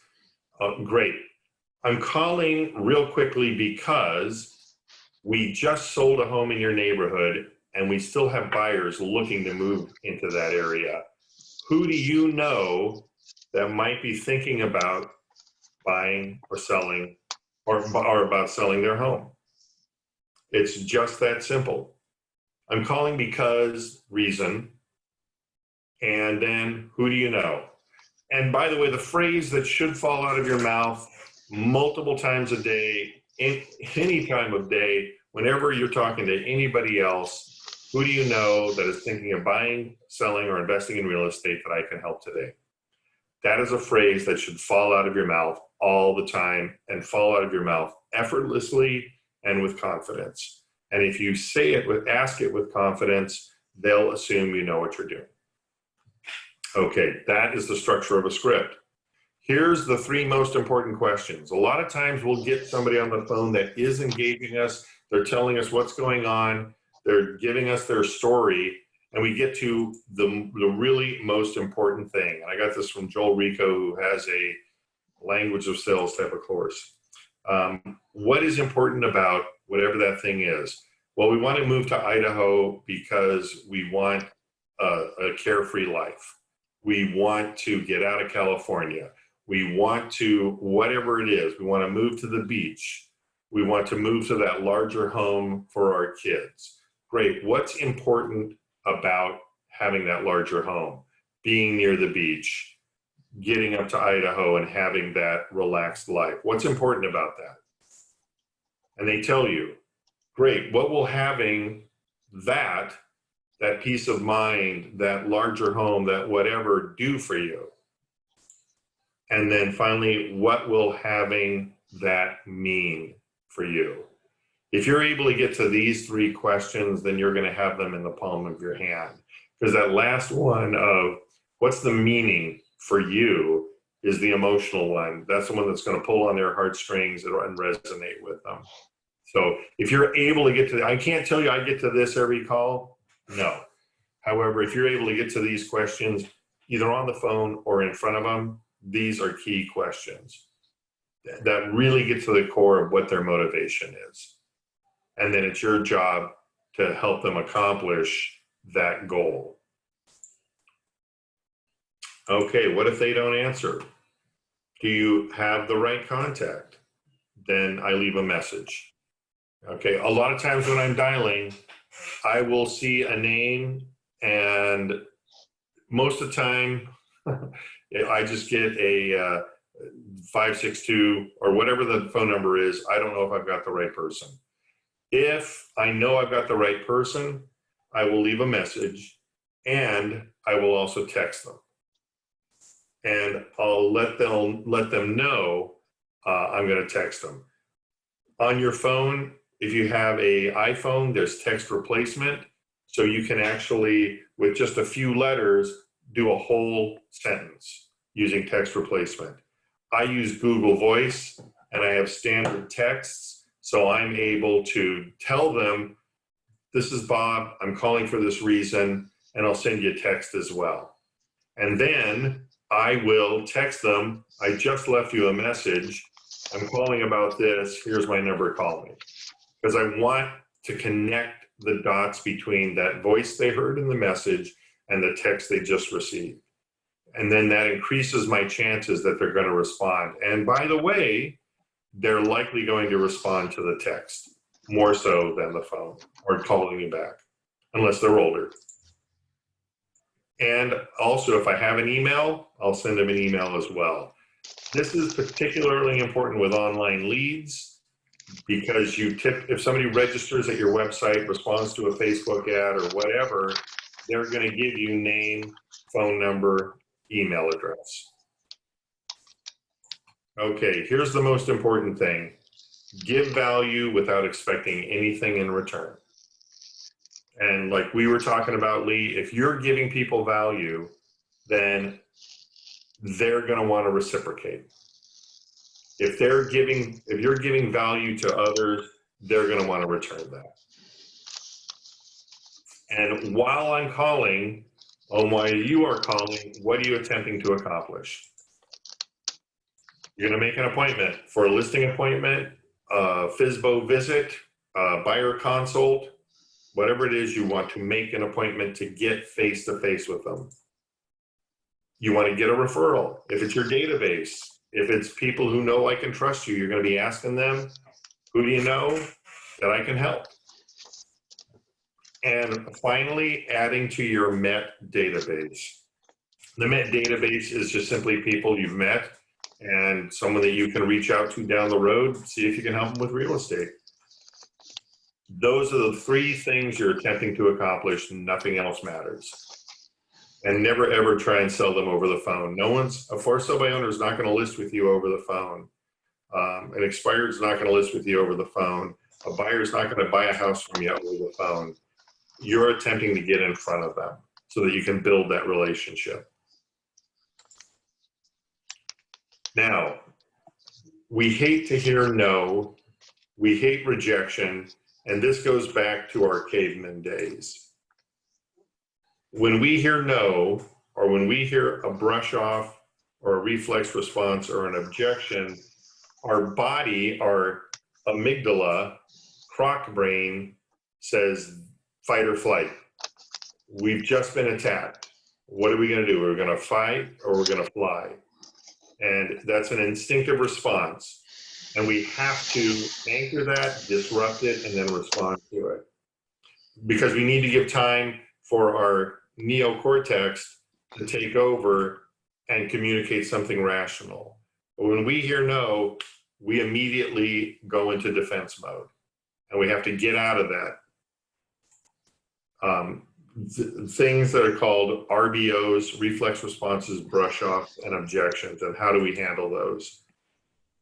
Great. "I'm calling real quickly because we just sold a home in your neighborhood and we still have buyers looking to move into that area. Who do you know that might be thinking about buying or selling or about selling their home. It's just that simple. I'm calling because reason, and then who do you know? And by the way, the phrase that should fall out of your mouth multiple times a day, any time of day, whenever you're talking to anybody else, who do you know that is thinking of buying, selling, or investing in real estate that I can help today? That is a phrase that should fall out of your mouth all the time, and fall out of your mouth effortlessly and with confidence. And if you say it ask it with confidence, they'll assume you know what you're doing. Okay, that is the structure of a script. Here's the 3 most important questions. A lot of times we'll get somebody on the phone that is engaging us. They're telling us what's going on. They're giving us their story. And we get to the really most important thing. And I got this from Joel Rico, who has a language of sales type of course. What is important about whatever that thing is? Well, we want to move to Idaho because we want a carefree life. We want to get out of California. We want to, whatever it is, we want to move to the beach. We want to move to that larger home for our kids. Great. What's important about having that larger home? Being near the beach, getting up to Idaho and having that relaxed life. What's important about that? And they tell you, great, what will having that peace of mind, that larger home, that whatever do for you? And then finally, what will having that mean for you? If you're able to get to these 3 questions, then you're going to have them in the palm of your hand. Because that last one of what's the meaning for you is the emotional one. That's the one that's going to pull on their heartstrings and resonate with them. So if you're able to get to, I can't tell you I get to this every call. No. However, if you're able to get to these questions, either on the phone or in front of them, these are key questions that really get to the core of what their motivation is. And then it's your job to help them accomplish that goal. Okay, what if they don't answer? Do you have the right contact? Then I leave a message. Okay, a lot of times when I'm dialing, I will see a name, and most of the time, I just get a 562 or whatever the phone number is. I don't know if I've got the right person. If I know I've got the right person, I will leave a message, and I will also text them. And I'll let them know I'm going to text them. On your phone, if you have an iPhone, there's text replacement. So you can actually, with just a few letters, do a whole sentence using text replacement. I use Google Voice, and I have standard texts. So I'm able to tell them, this is Bob, I'm calling for this reason, and I'll send you a text as well. And then I will text them, I just left you a message, I'm calling about this, here's my number, call me. Because I want to connect the dots between that voice they heard in the message and the text they just received. And then that increases my chances that they're going to respond. And by the way, they're likely going to respond to the text more so than the phone or calling you back, unless they're older. And also, if I have an email, I'll send them an email as well. This is particularly important with online leads, because if somebody registers at your website, responds to a Facebook ad or whatever, they're going to give you name, phone number, email address. Okay, here's the most important thing. Give value without expecting anything in return. And like we were talking about, Lee, if you're giving people value, then they're going to want to reciprocate. If you're giving value to others, they're going to want to return that. And while I'm calling, while you are calling, what are you attempting to accomplish? You're going to make an appointment for a listing appointment, a FSBO visit, a buyer consult, whatever it is you want to make an appointment to get face-to-face with them. You want to get a referral. If it's your database, If it's people who know, like, and trust you, you're going to be asking them, who do you know that I can help? And finally, adding to your Met database. The Met database is just simply people you've met and someone that you can reach out to down the road, see if you can help them with real estate. Those are the three things you're attempting to accomplish. Nothing else matters. And never ever try and sell them over the phone. A for sale by owner is not going to list with you over the phone. An expired is not going to list with you over the phone. A buyer is not going to buy a house from you over the phone. You're attempting to get in front of them so that you can build that relationship. Now, we hate to hear no. We hate rejection. And this goes back to our caveman days. When we hear no, or when we hear a brush off or a reflex response or an objection, our body, our amygdala, croc brain says fight or flight. We've just been attacked. What are we going to do? We're going to fight or we're going to fly. And that's an instinctive response. And we have to anchor that, disrupt it, and then respond to it. Because we need to give time for our neocortex to take over and communicate something rational. But when we hear no, we immediately go into defense mode. And we have to get out of that. Things that are called RBOs, reflex responses, brush offs, and objections. And how do we handle those?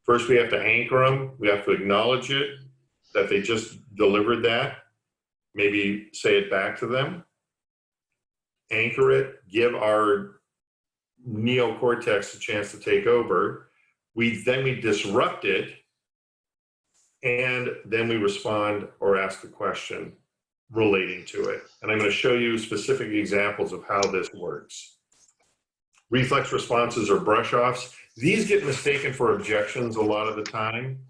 First, we have to anchor them. We have to acknowledge it, that they just delivered that. Maybe say it back to them. Anchor it, give our neocortex a chance to take over. Then we disrupt it, and then we respond or ask a question relating to it. And I'm going to show you specific examples of how this works. Reflex responses or brush offs. These get mistaken for objections a lot of the time.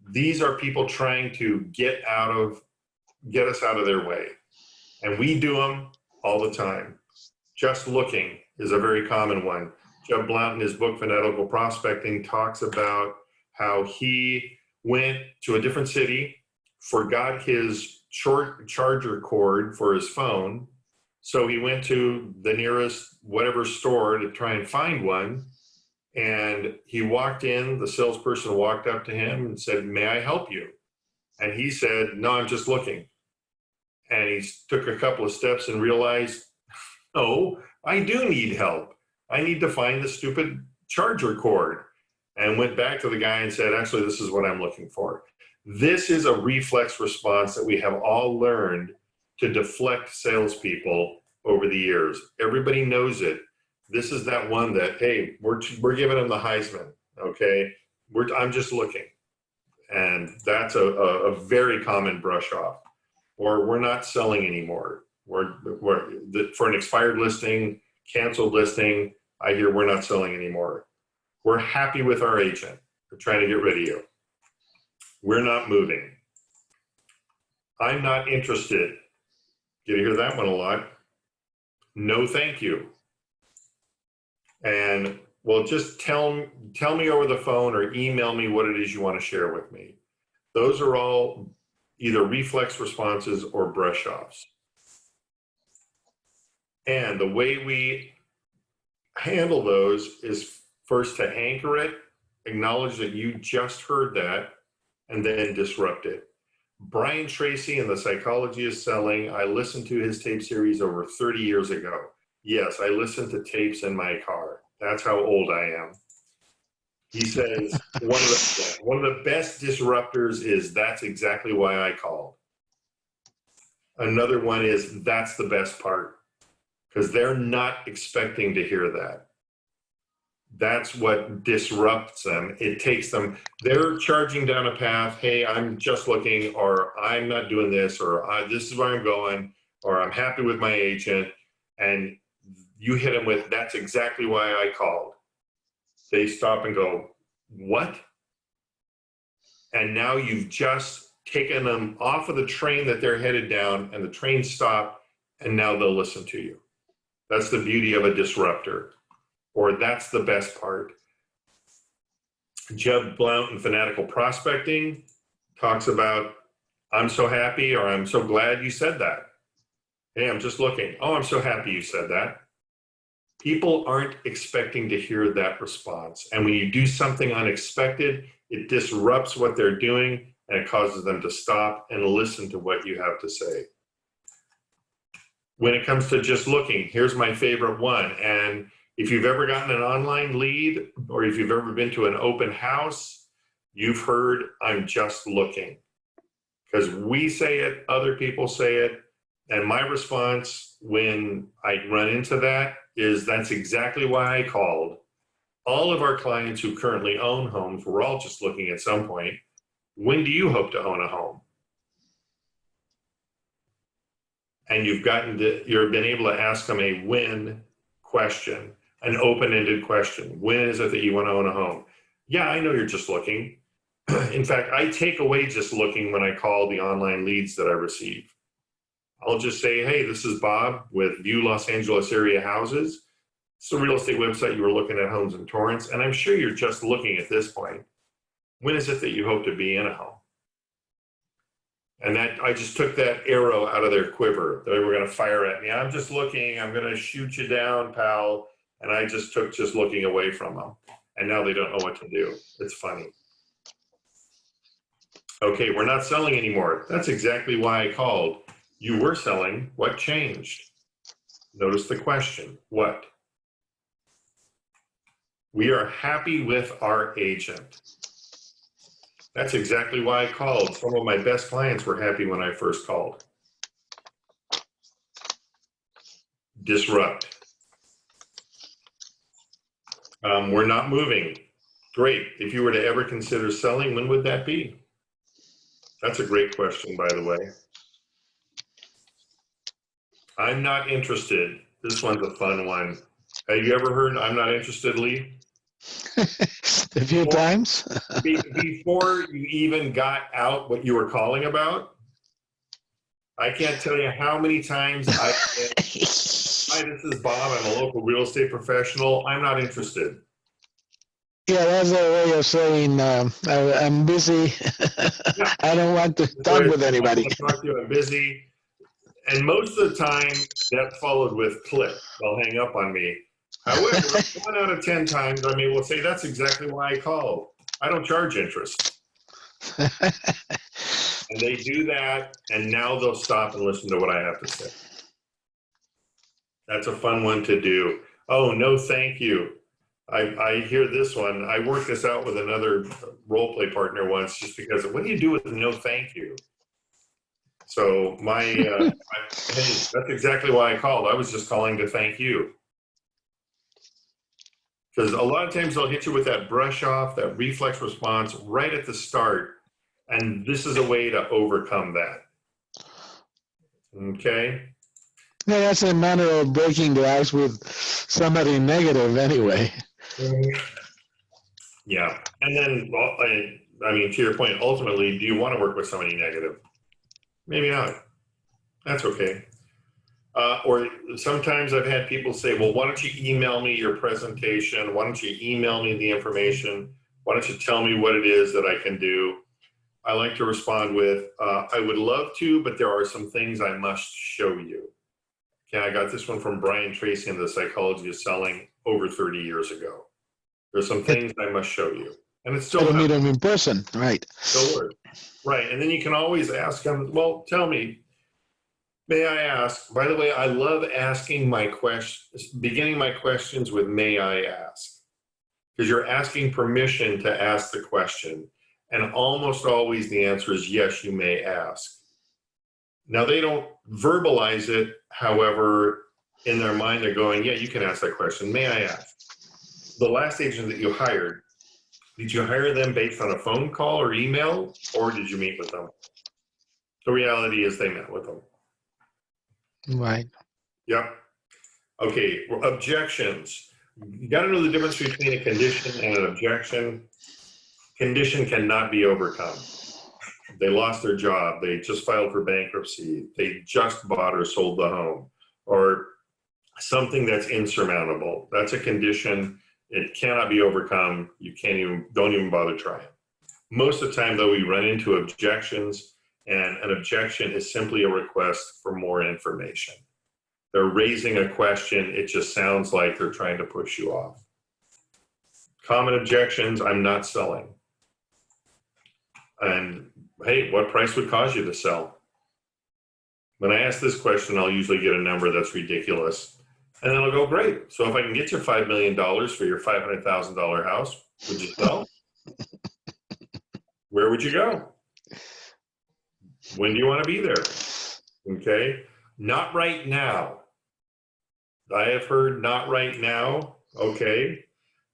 These are people trying to get us out of their way. And we do them all the time. Just looking is a very common one. Jeb Blount, in his book, Fanatical Prospecting, talks about how he went to a different city, forgot his short charger cord for his phone. So he went to the nearest whatever store to try and find one. And he walked in, the salesperson walked up to him and said, "May I help you?" And he said, "No, I'm just looking." And he took a couple of steps and realized, "Oh, I do need help. I need to find the stupid charger cord." And went back to the guy and said, "Actually, this is what I'm looking for." This is a reflex response that we have all learned to deflect salespeople over the years. Everybody knows it. This is that one that, hey, we're giving them the Heisman, okay? I'm just looking. And that's a very common brush off. Or we're not selling anymore. For an expired listing, canceled listing, I hear we're not selling anymore. We're happy with our agent. We're trying to get rid of you. We're not moving. I'm not interested. You hear that one a lot. No, thank you. And well, just tell me over the phone or email me what it is you want to share with me. Those are all either reflex responses or brush offs. And the way we handle those is first to anchor it, acknowledge that you just heard that, and then disrupt it. Brian Tracy in The Psychology of Selling, I listened to his tape series over 30 years ago. Yes, I listened to tapes in my car. That's how old I am. He says, one of the best disruptors is "that's exactly why I called." Another one is "that's the best part," because they're not expecting to hear that. That's what disrupts them. It takes them, they're charging down a path, "Hey, I'm just looking," or "I'm not doing this," or "this is where I'm going," or "I'm happy with my agent." And you hit them with "that's exactly why I called." They stop and go, "What?" And now you've just taken them off of the train that they're headed down, and the train stopped, and now they'll listen to you. That's the beauty of a disruptor. Or "that's the best part." Jeb Blount in Fanatical Prospecting talks about, I'm so happy, or I'm so glad you said that. Hey, I'm just looking. Oh, I'm so happy you said that. People aren't expecting to hear that response. And when you do something unexpected, it disrupts what they're doing and it causes them to stop and listen to what you have to say. When it comes to just looking, here's my favorite one. And if you've ever gotten an online lead or if you've ever been to an open house, you've heard, I'm just looking. Because we say it, other people say it. And my response when I run into that is that's exactly why I called. All of our clients who currently own homes, we're all just looking at some point. When do you hope to own a home? And you've been able to ask them a when question, an open-ended question. When is it that you want to own a home? Yeah, I know you're just looking. In fact, I take away just looking when I call the online leads that I receive. I'll just say, hey, this is Bob with View Los Angeles Area Houses. It's a real estate website. You were looking at homes in Torrance, and I'm sure you're just looking at this point. When is it that you hope to be in a home? And that I just took that arrow out of their quiver. They were going to fire at me. I'm just looking. I'm going to shoot you down, pal. And I just took just looking away from them. And now they don't know what to do. It's funny. Okay, we're not selling anymore. That's exactly why I called. You were selling. What changed? Notice the question. What? We are happy with our agent. That's exactly why I called. Some of my best clients were happy when I first called. Disrupt. We're not moving. Great. If you were to ever consider selling, when would that be? That's a great question, by the way. I'm not interested. This one's a fun one. Have you ever heard I'm not interested, Lee? A few times. Before you even got out what you were calling about, I can't tell you how many times I said, hi, this is Bob. I'm a local real estate professional. I'm not interested. Yeah, that's a way of saying I'm busy. Yeah. I don't want to talk with anybody. I talk to you, I'm busy. And most of the time, that followed with click. They'll hang up on me. However, 1 out of 10 times, I will say, that's exactly why I called. I don't charge interest. And they do that, and now they'll stop and listen to what I have to say. That's a fun one to do. Oh, no, thank you. I hear this one. I worked this out with another role play partner once just because what do you do with no thank you? So hey, that's exactly why I called. I was just calling to thank you. Because a lot of times they'll hit you with that brush off, that reflex response right at the start. And this is a way to overcome that. Okay? No, that's a matter of breaking the ice with somebody negative anyway. Yeah. And then, I mean, to your point, ultimately, do you want to work with somebody negative? Maybe not. That's okay. Or sometimes I've had people say, well, why don't you email me your presentation? Why don't you email me the information? Why don't you tell me what it is that I can do? I like to respond with, I would love to, but there are some things I must show you. Okay, I got this one from Brian Tracy in The Psychology of Selling over 30 years ago. There's some things I must show you. And it's still meet them in person, right? Still work. Right, and then you can always ask them, well, tell me, may I ask? By the way, I love asking my questions, beginning my questions with may I ask? Because you're asking permission to ask the question. And almost always the answer is yes, you may ask. Now they don't verbalize it, however, in their mind they're going, yeah, you can ask that question. May I ask? The last agent that you hired, did you hire them based on a phone call or email, or did you meet with them? The reality is they met with them. Right. Yep. Okay, objections. You got to know the difference between a condition and an objection. Condition cannot be overcome. They lost their job. They just filed for bankruptcy. They just bought or sold the home, or something that's insurmountable. That's a condition. It cannot be overcome. You don't even bother trying. Most of the time, though, we run into objections, and an objection is simply a request for more information. They're raising a question. It just sounds like they're trying to push you off. Common objections: I'm not selling. And hey, what price would cause you to sell? When I ask this question, I'll usually get a number that's ridiculous. And then I'll go, great. So if I can get you $5 million for your $500,000 house, would you sell? Where would you go? When do you want to be there? Okay. Not right now. I have heard not right now. Okay.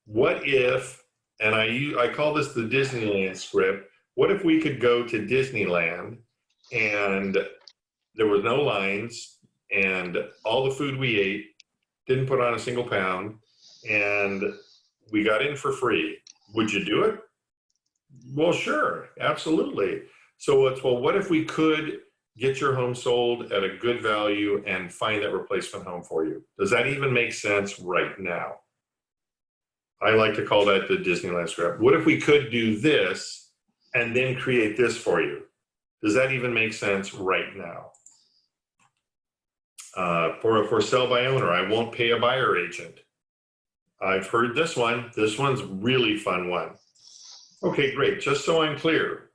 What if, and I call this the Disneyland script. What if we could go to Disneyland and there was no lines and all the food we ate didn't put on a single pound and we got in for free? Would you do it? Well, sure, absolutely. So it's, well, what if we could get your home sold at a good value and find that replacement home for you? Does that even make sense right now? I like to call that the Disneyland script. What if we could do this and then create this for you? Does that even make sense right now? For sell by owner, I won't pay a buyer agent. I've heard this one. This one's really fun one. Okay, great. Just so I'm clear,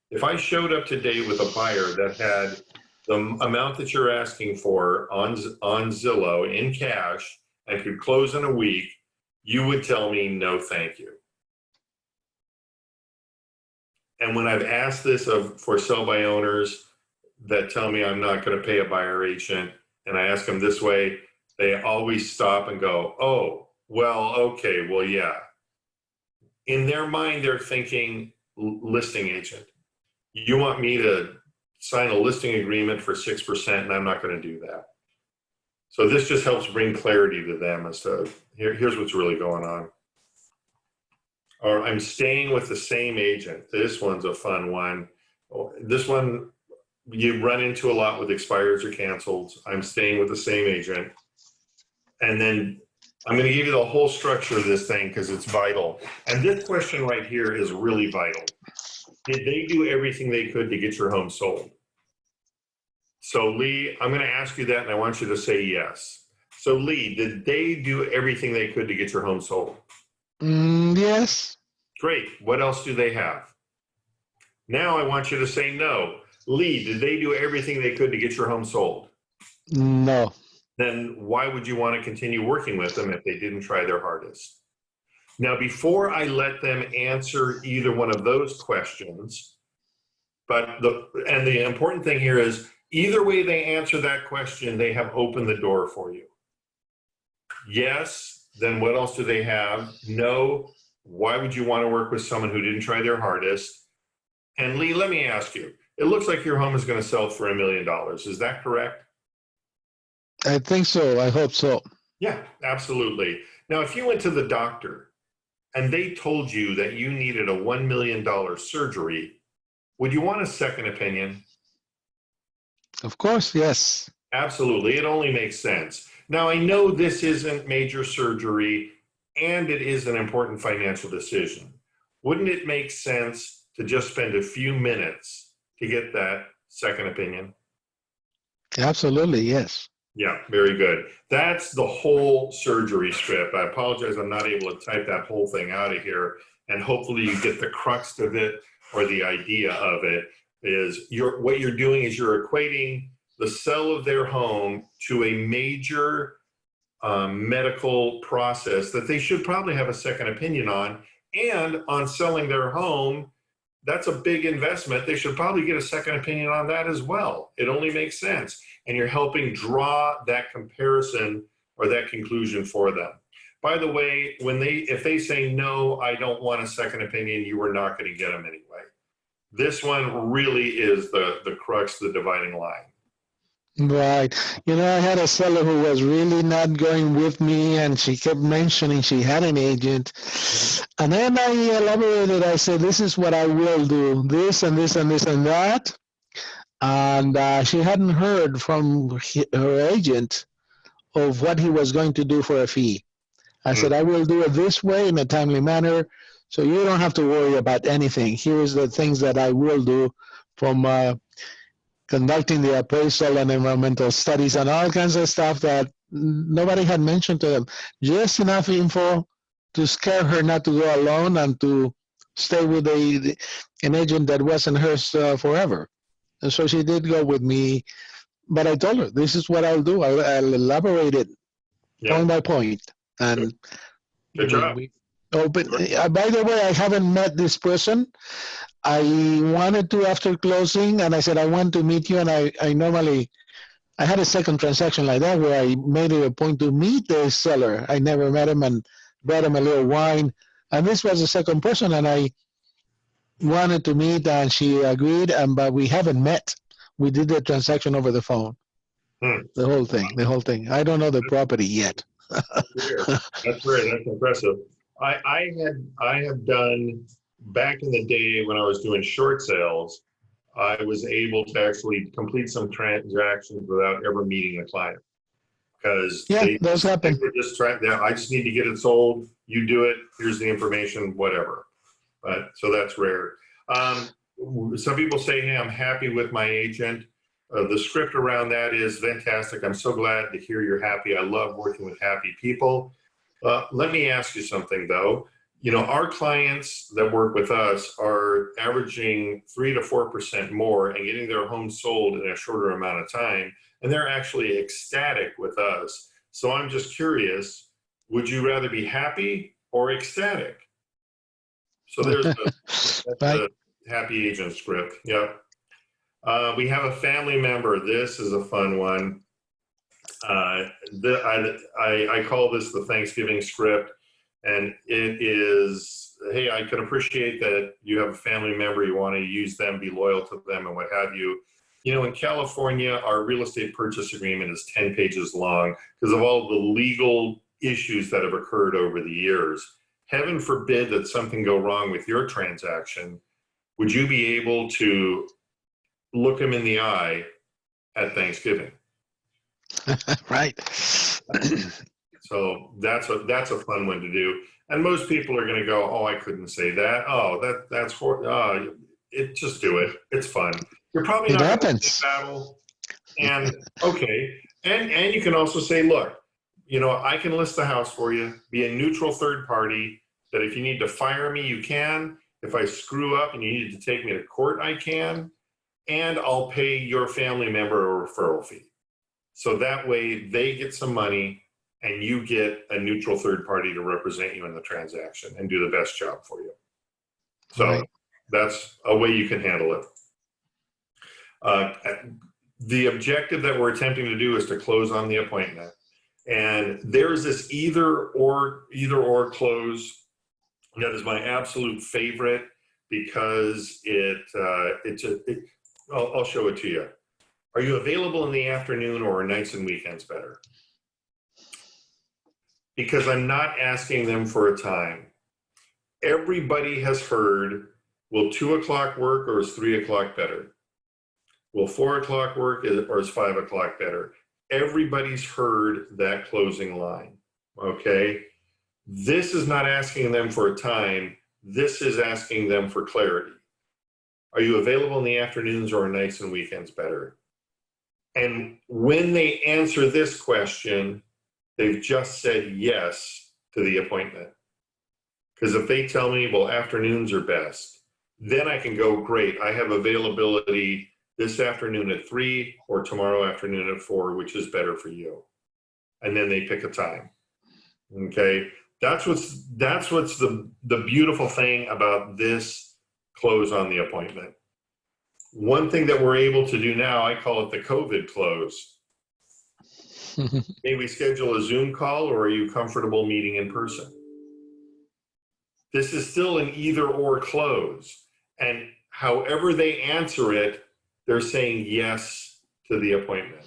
if I showed up today with a buyer that had the amount that you're asking for on Zillow in cash and could close in a week, you would tell me no, thank you. And when I've asked this for sell by owners that tell me I'm not going to pay a buyer agent, and I ask them this way, they always stop and go, oh, well, okay, well, yeah. In their mind, they're thinking listing agent. You want me to sign a listing agreement for 6%, and I'm not going to do that. So this just helps bring clarity to them as to here's what's really going on. Or I'm staying with the same agent. This one's a fun one. This one you run into a lot with expires or cancels. I'm staying with the same agent. And then I'm going to give you the whole structure of this thing because it's vital. And this question right here is really vital. Did they do everything they could to get your home sold? So Lee, I'm going to ask you that and I want you to say yes. So Lee, did they do everything they could to get your home sold? Yes. Great. What else do they have? Now I want you to say no. Lee, did they do everything they could to get your home sold? No. Then why would you want to continue working with them if they didn't try their hardest? Now, before I let them answer either one of those questions, the important thing here is either way they answer that question, they have opened the door for you. Yes, then what else do they have? No, why would you want to work with someone who didn't try their hardest? And Lee, let me ask you, it looks like your home is going to sell for $1 million. Is that correct? I think so. I hope so. Yeah, absolutely. Now, if you went to the doctor and they told you that you needed a $1 million surgery, would you want a second opinion? Of course, yes. Absolutely. It only makes sense. Now, I know this isn't major surgery and it is an important financial decision. Wouldn't it make sense to just spend a few minutes to get that second opinion? Absolutely, yes. Yeah, very good. That's the whole surgery script. I apologize, I'm not able to type that whole thing out of here. And hopefully you get the crux of it or the idea of it is what you're doing is you're equating the sale of their home to a major medical process that they should probably have a second opinion on. And on selling their home, that's a big investment. They should probably get a second opinion on that as well. It only makes sense. And you're helping draw that comparison or that conclusion for them. By the way, if they say, no, I don't want a second opinion, you are not going to get them anyway. This one really is the crux, the dividing line. Right. I had a seller who was really not going with me, and she kept mentioning she had an agent. And then I elaborated. I said, this is what I will do, this and this and this and that. And she hadn't heard from her agent of what he was going to do for a fee. I said, I will do it this way in a timely manner, so you don't have to worry about anything. Here's the things that I will do from conducting the appraisal and environmental studies and all kinds of stuff that nobody had mentioned to them. Just enough info to scare her not to go alone and to stay with an agent that wasn't hers forever. And so she did go with me, but I told her, this is what I'll do. I'll elaborate it point by point. And good job. we open. By the way, I haven't met this person. I wanted to after closing, and I said, I want to meet you. And I had a second transaction like that where I made it a point to meet the seller. I never met him and brought him a little wine. And this was the second person, and I wanted to meet, and she agreed, but we haven't met. We did the transaction over the phone. The whole thing. I don't know the property yet. That's weird. That's impressive. I have done, back in the day when I was doing short sales, I was able to actually complete some transactions without ever meeting the client. Because those happen. They just I just need to get it sold. You do it. Here's the information, whatever. But so that's rare. Some people say, hey, I'm happy with my agent. The script around that is fantastic. I'm so glad to hear you're happy. I love working with happy people. Let me ask you something, though. You know, our clients that work with us are averaging 3 to 4% more and getting their home sold in a shorter amount of time. And they're actually ecstatic with us. So I'm just curious, would you rather be happy or ecstatic? So there's the happy agent script. Yeah. We have a family member. This is a fun one. I call this the Thanksgiving script. And it is, hey, I can appreciate that you have a family member, you want to use them, be loyal to them and what have you. You know, in California, our real estate purchase agreement is 10 pages long because of all the legal issues that have occurred over the years. Heaven forbid that something go wrong with your transaction. Would you be able to look them in the eye at Thanksgiving? Right. So that's a fun one to do. And most people are going to go, oh, I couldn't say that. Oh, that's just do it. It's fun. You're probably not going to win the battle. And okay. And you can also say, look, you know, I can list the house for you, be a neutral third party, that if you need to fire me, you can. If I screw up and you need to take me to court, I can. And I'll pay your family member a referral fee. So that way they get some money and you get a neutral third party to represent you in the transaction and do the best job for you. So that's a way you can handle it. The objective that we're attempting to do is to close on the appointment. And there's this either or close that is my absolute favorite because I'll show it to you. Are you available in the afternoon or nights and weekends better? Because I'm not asking them for a time. Everybody has heard, will 2 o'clock work or is 3 o'clock better? Will 4 o'clock work or is 5 o'clock better? Everybody's heard that closing line, okay? This is not asking them for a time. This is asking them for clarity. Are you available in the afternoons or nights and weekends better? And when they answer this question, they've just said yes to the appointment. Because if they tell me, well, afternoons are best, then I can go, great, I have availability this afternoon at 3 or tomorrow afternoon at 4, which is better for you. And then they pick a time, okay? That's what's the beautiful thing about this close on the appointment. One thing that we're able to do now, I call it the COVID close. May we schedule a Zoom call or are you comfortable meeting in person? This is still an either or close. And however they answer it, they're saying yes to the appointment.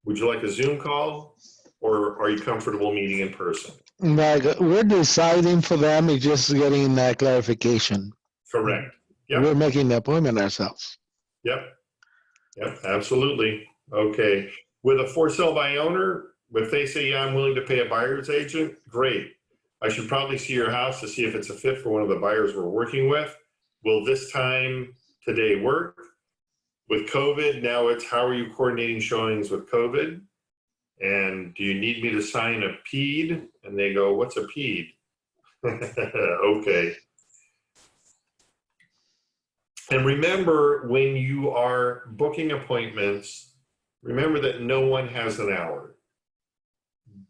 Would you like a Zoom call or are you comfortable meeting in person? Like, we're deciding for them, it's just getting that clarification. Correct. Yep. We're making the appointment ourselves. Yep, absolutely. Okay. With a for sale by owner, If they say, yeah, I'm willing to pay a buyer's agent, great. I should probably see your house to see if it's a fit for one of the buyers we're working with. Will this time today work? With COVID, now it's how are you coordinating showings with COVID? And do you need me to sign a PED? And they go, what's a PED? Okay. And remember, when you are booking appointments, remember that no one has an hour.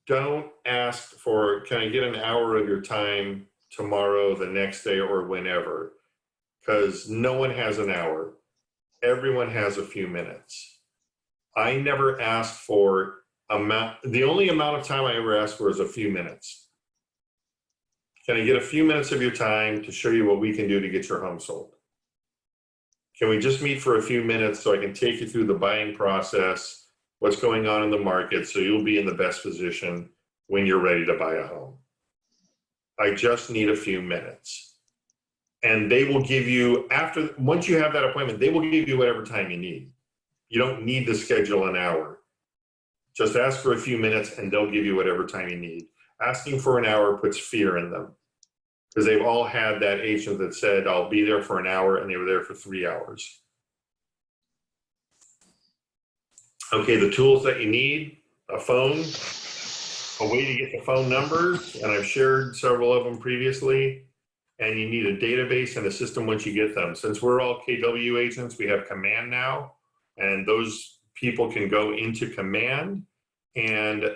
Don't ask for, can I get an hour of your time tomorrow, the next day, or whenever? Because no one has an hour. Everyone has a few minutes. I never asked for the only amount of time I ever asked for is a few minutes. Can I get a few minutes of your time to show you what we can do to get your home sold? Can we just meet for a few minutes so I can take you through the buying process, what's going on in the market, so you'll be in the best position when you're ready to buy a home? I just need a few minutes. And they will give you, once you have that appointment, they will give you whatever time you need. You don't need to schedule an hour. Just ask for a few minutes and they'll give you whatever time you need. Asking for an hour puts fear in them, because they've all had that agent that said, I'll be there for an hour, and they were there for 3 hours. Okay, the tools that you need: a phone, a way to get the phone numbers, and I've shared several of them previously, and you need a database and a system once you get them. Since we're all KW agents, we have Command now, and those people can go into Command, and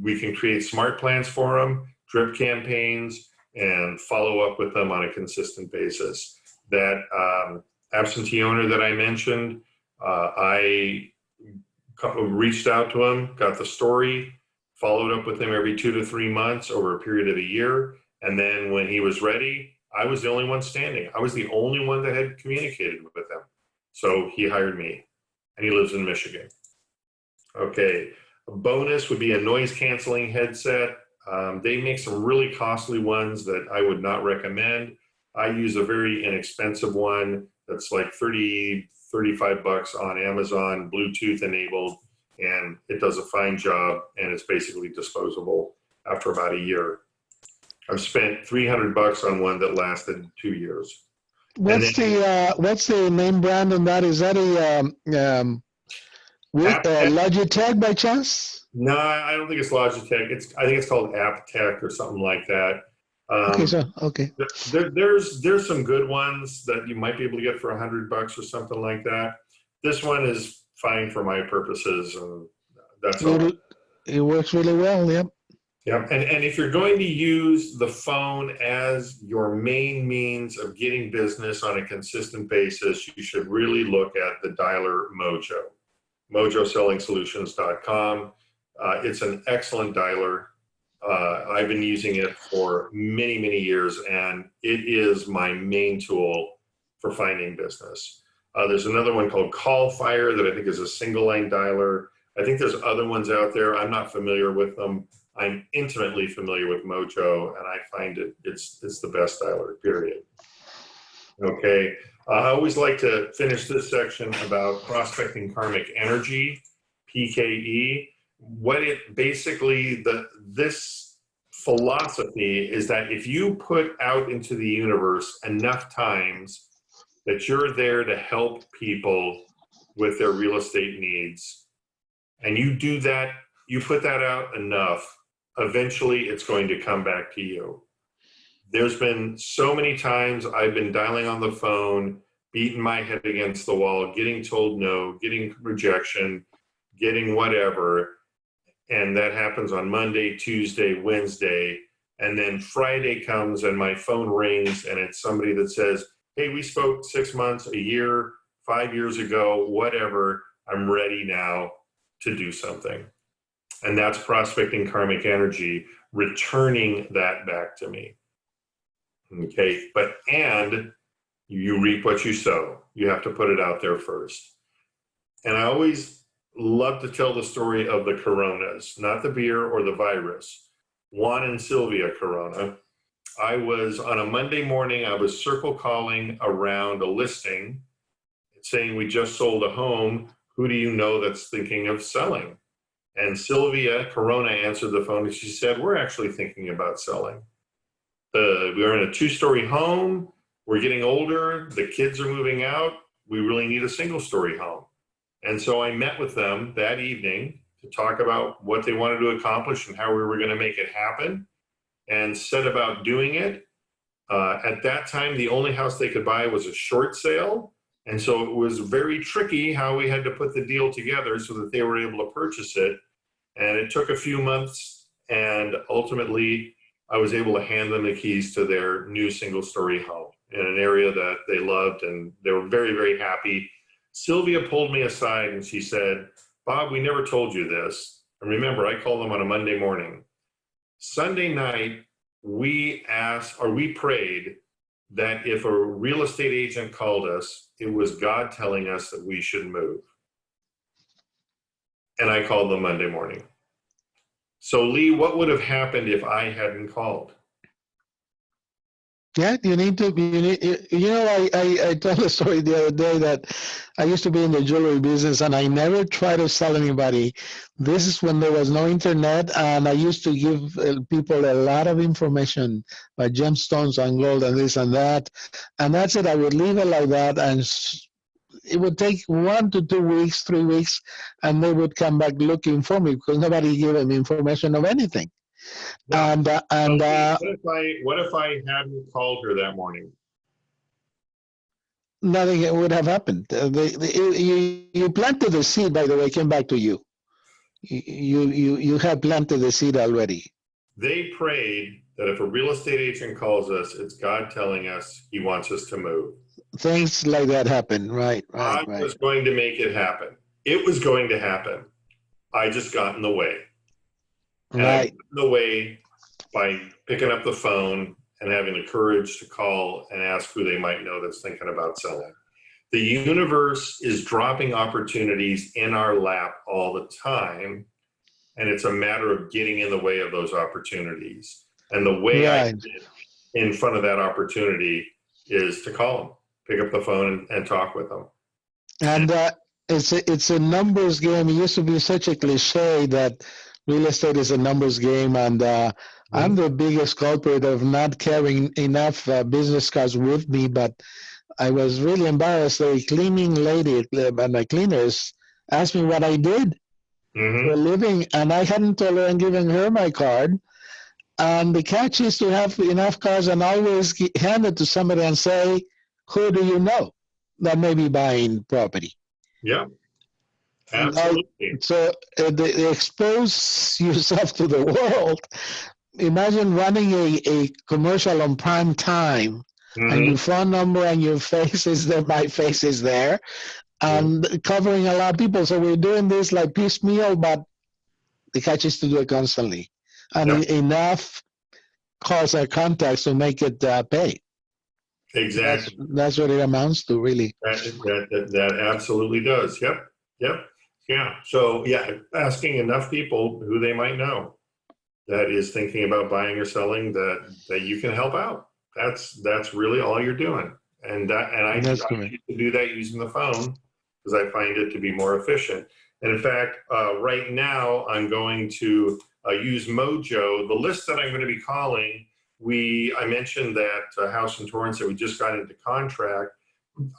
we can create smart plans for them, drip campaigns, and follow up with them on a consistent basis. That absentee owner that I mentioned, I reached out to him, got the story, followed up with him every 2 to 3 months over a period of a year. And then when he was ready, I was the only one standing. I was the only one that had communicated with him. So he hired me, and he lives in Michigan. Okay, a bonus would be a noise canceling headset. They make some really costly ones that I would not recommend. I use a very inexpensive one that's like 35 bucks on Amazon, Bluetooth enabled, and it does a fine job, and it's basically disposable after about a year. I've spent 300 bucks on one that lasted 2 years. What's the name brand on that? Is that a Logitech by chance? No, I don't think it's Logitech. I think it's called AppTech or something like that. Okay. There's some good ones that you might be able to get for 100 bucks or something like that. This one is fine for my purposes, and that's all. It works really well. Yep. Yep. And if you're going to use the phone as your main means of getting business on a consistent basis, you should really look at the dialer Mojo, mojosellingsolutions.com. It's an excellent dialer. I've been using it for many, many years, and it is my main tool for finding business. There's another one called CallFire that I think is a single line dialer. I think there's other ones out there. I'm not familiar with them. I'm intimately familiar with Mojo, and I find it's the best dialer, period. Okay. I always like to finish this section about prospecting karmic energy, PKE. What it basically, this philosophy is that if you put out into the universe enough times that you're there to help people with their real estate needs, and you do that, you put that out enough, eventually it's going to come back to you. There's been so many times I've been dialing on the phone, beating my head against the wall, getting told no, getting rejection, getting whatever. And that happens on Monday, Tuesday, Wednesday. And then Friday comes and my phone rings and it's somebody that says, hey, we spoke 6 months, a year, 5 years ago, whatever. I'm ready now to do something. And that's prospecting karmic energy, returning that back to me. Okay, and you reap what you sow. You have to put it out there first. And I always love to tell the story of the Coronas, not the beer or the virus. Juan and Sylvia Corona. I was on a Monday morning, I was circle calling around a listing saying we just sold a home. Who do you know that's thinking of selling? And Sylvia Corona answered the phone and she said, we're actually thinking about selling. We're in a 2-story home. We're getting older. The kids are moving out. We really need a single-story home. And so I met with them that evening to talk about what they wanted to accomplish and how we were going to make it happen, and set about doing it. At that time, the only house they could buy was a short sale. And so it was very tricky how we had to put the deal together so that they were able to purchase it. And it took a few months, and ultimately I was able to hand them the keys to their new single-story home in an area that they loved, and they were very, very happy. Sylvia pulled me aside and she said, Bob, we never told you this. And remember, I called them on a Monday morning. Sunday night, we prayed that if a real estate agent called us, it was God telling us that we should move. And I called them Monday morning. So Lee, what would have happened if I hadn't called? Yeah, you know, I told a story the other day that I used to be in the jewelry business and I never tried to sell anybody. This is when there was no internet, and I used to give people a lot of information about gemstones and gold and this and that. And that's it. I would leave it like that, and it would take 1 to 2 weeks, 3 weeks, and they would come back looking for me because nobody gave them information of anything. Yeah. And What if I hadn't called her that morning? nothing would have happened. You planted the seed, by the way, came back to you. You have planted the seed already. They prayed that if a real estate agent calls us, it's God telling us he wants us to move. Things like that happen, right. I was going to make it happen. It was going to happen. I just got in the way. And I got in the way by picking up the phone and having the courage to call and ask who they might know that's thinking about selling. The universe is dropping opportunities in our lap all the time, and it's a matter of getting in the way of those opportunities. And the way I get in front of that opportunity is to call them, pick up the phone and talk with them. And it's a numbers game. It used to be such a cliche that real estate is a numbers game, and I'm the biggest culprit of not carrying enough business cards with me. But I was really embarrassed. A cleaning lady, my cleaners, asked me what I did for a living, and I hadn't told her and given her my card. And the catch is to have enough cards and always hand it to somebody and say, who do you know that may be buying property? Yeah, absolutely. So they expose yourself to the world. Imagine running a commercial on prime time, and your phone number and your face is there, my face is there, and covering a lot of people. So we're doing this like piecemeal, but the catch is to do it constantly. And enough calls or contacts to make it pay. Exactly. That's what it amounts to, really. That absolutely does. Yep. Yeah. So asking enough people who they might know that is thinking about buying or selling that you can help out. That's really all you're doing. And I used to do that using the phone because I find it to be more efficient. And in fact, right now I'm going to use Mojo. The list that I'm going to be calling, I mentioned that house in Torrance that we just got into contract.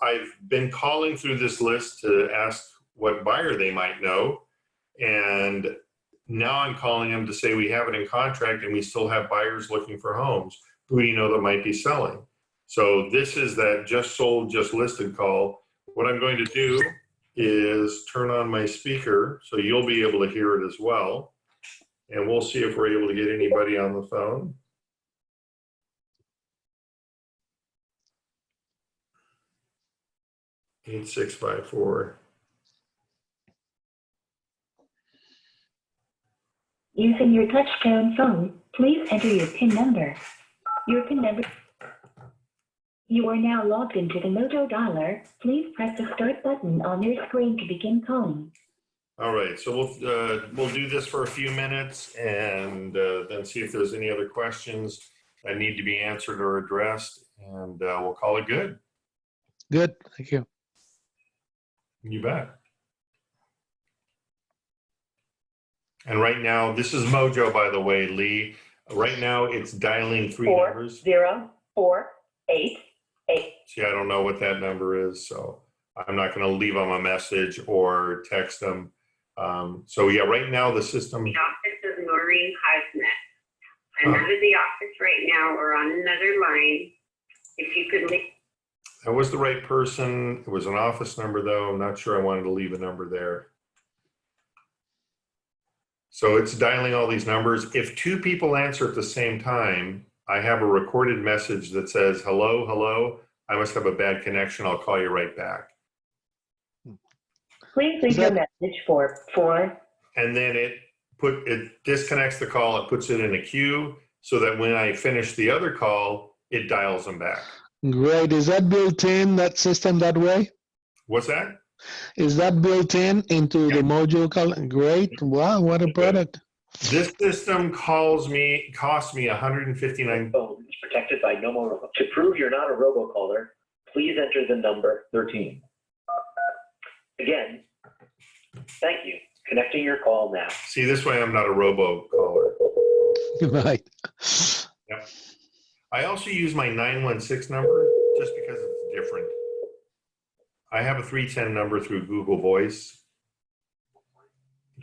I've been calling through this list to ask what buyer they might know. And now I'm calling them to say we have it in contract and we still have buyers looking for homes. Who do you know that might be selling? So this is that just sold, just listed call. What I'm going to do is turn on my speaker so you'll be able to hear it as well. And we'll see if we're able to get anybody on the phone. Eight 654. Using your touchtone phone, please enter your PIN number. Your PIN number. You are now logged into the Mojo dialer. Please press the start button on your screen to begin calling. All right, so we'll do this for a few minutes and then see if there's any other questions that need to be answered or addressed, and we'll call it good. Good, thank you. You bet. And right now, this is Mojo, by the way, Lee. Right now, it's dialing three numbers. 4048. See, I don't know what that number is, so I'm not going to leave them a message or text them. So yeah, right now the system. The office of Maureen Highsmith. I'm out of the office right now. We're on another line. If you could leave. That was the right person. It was an office number, though. I'm not sure I wanted to leave a number there. So it's dialing all these numbers. If two people answer at the same time, I have a recorded message that says, hello, hello. I must have a bad connection. I'll call you right back. Please leave your message for 4. And then it disconnects the call. It puts it in a queue so that when I finish the other call, it dials them back. Great. Is that built in, that system that way? What's that? Is that built in into the Mojo call? Great. Wow, what a product. This system cost me $159. Phone is protected by no more. To prove you're not a robocaller, please enter the number 13. Again, thank you. Connecting your call now. See, this way I'm not a robocaller. Right. Yep. I also use my 916 number just because it's different. I have a 310 number through Google Voice.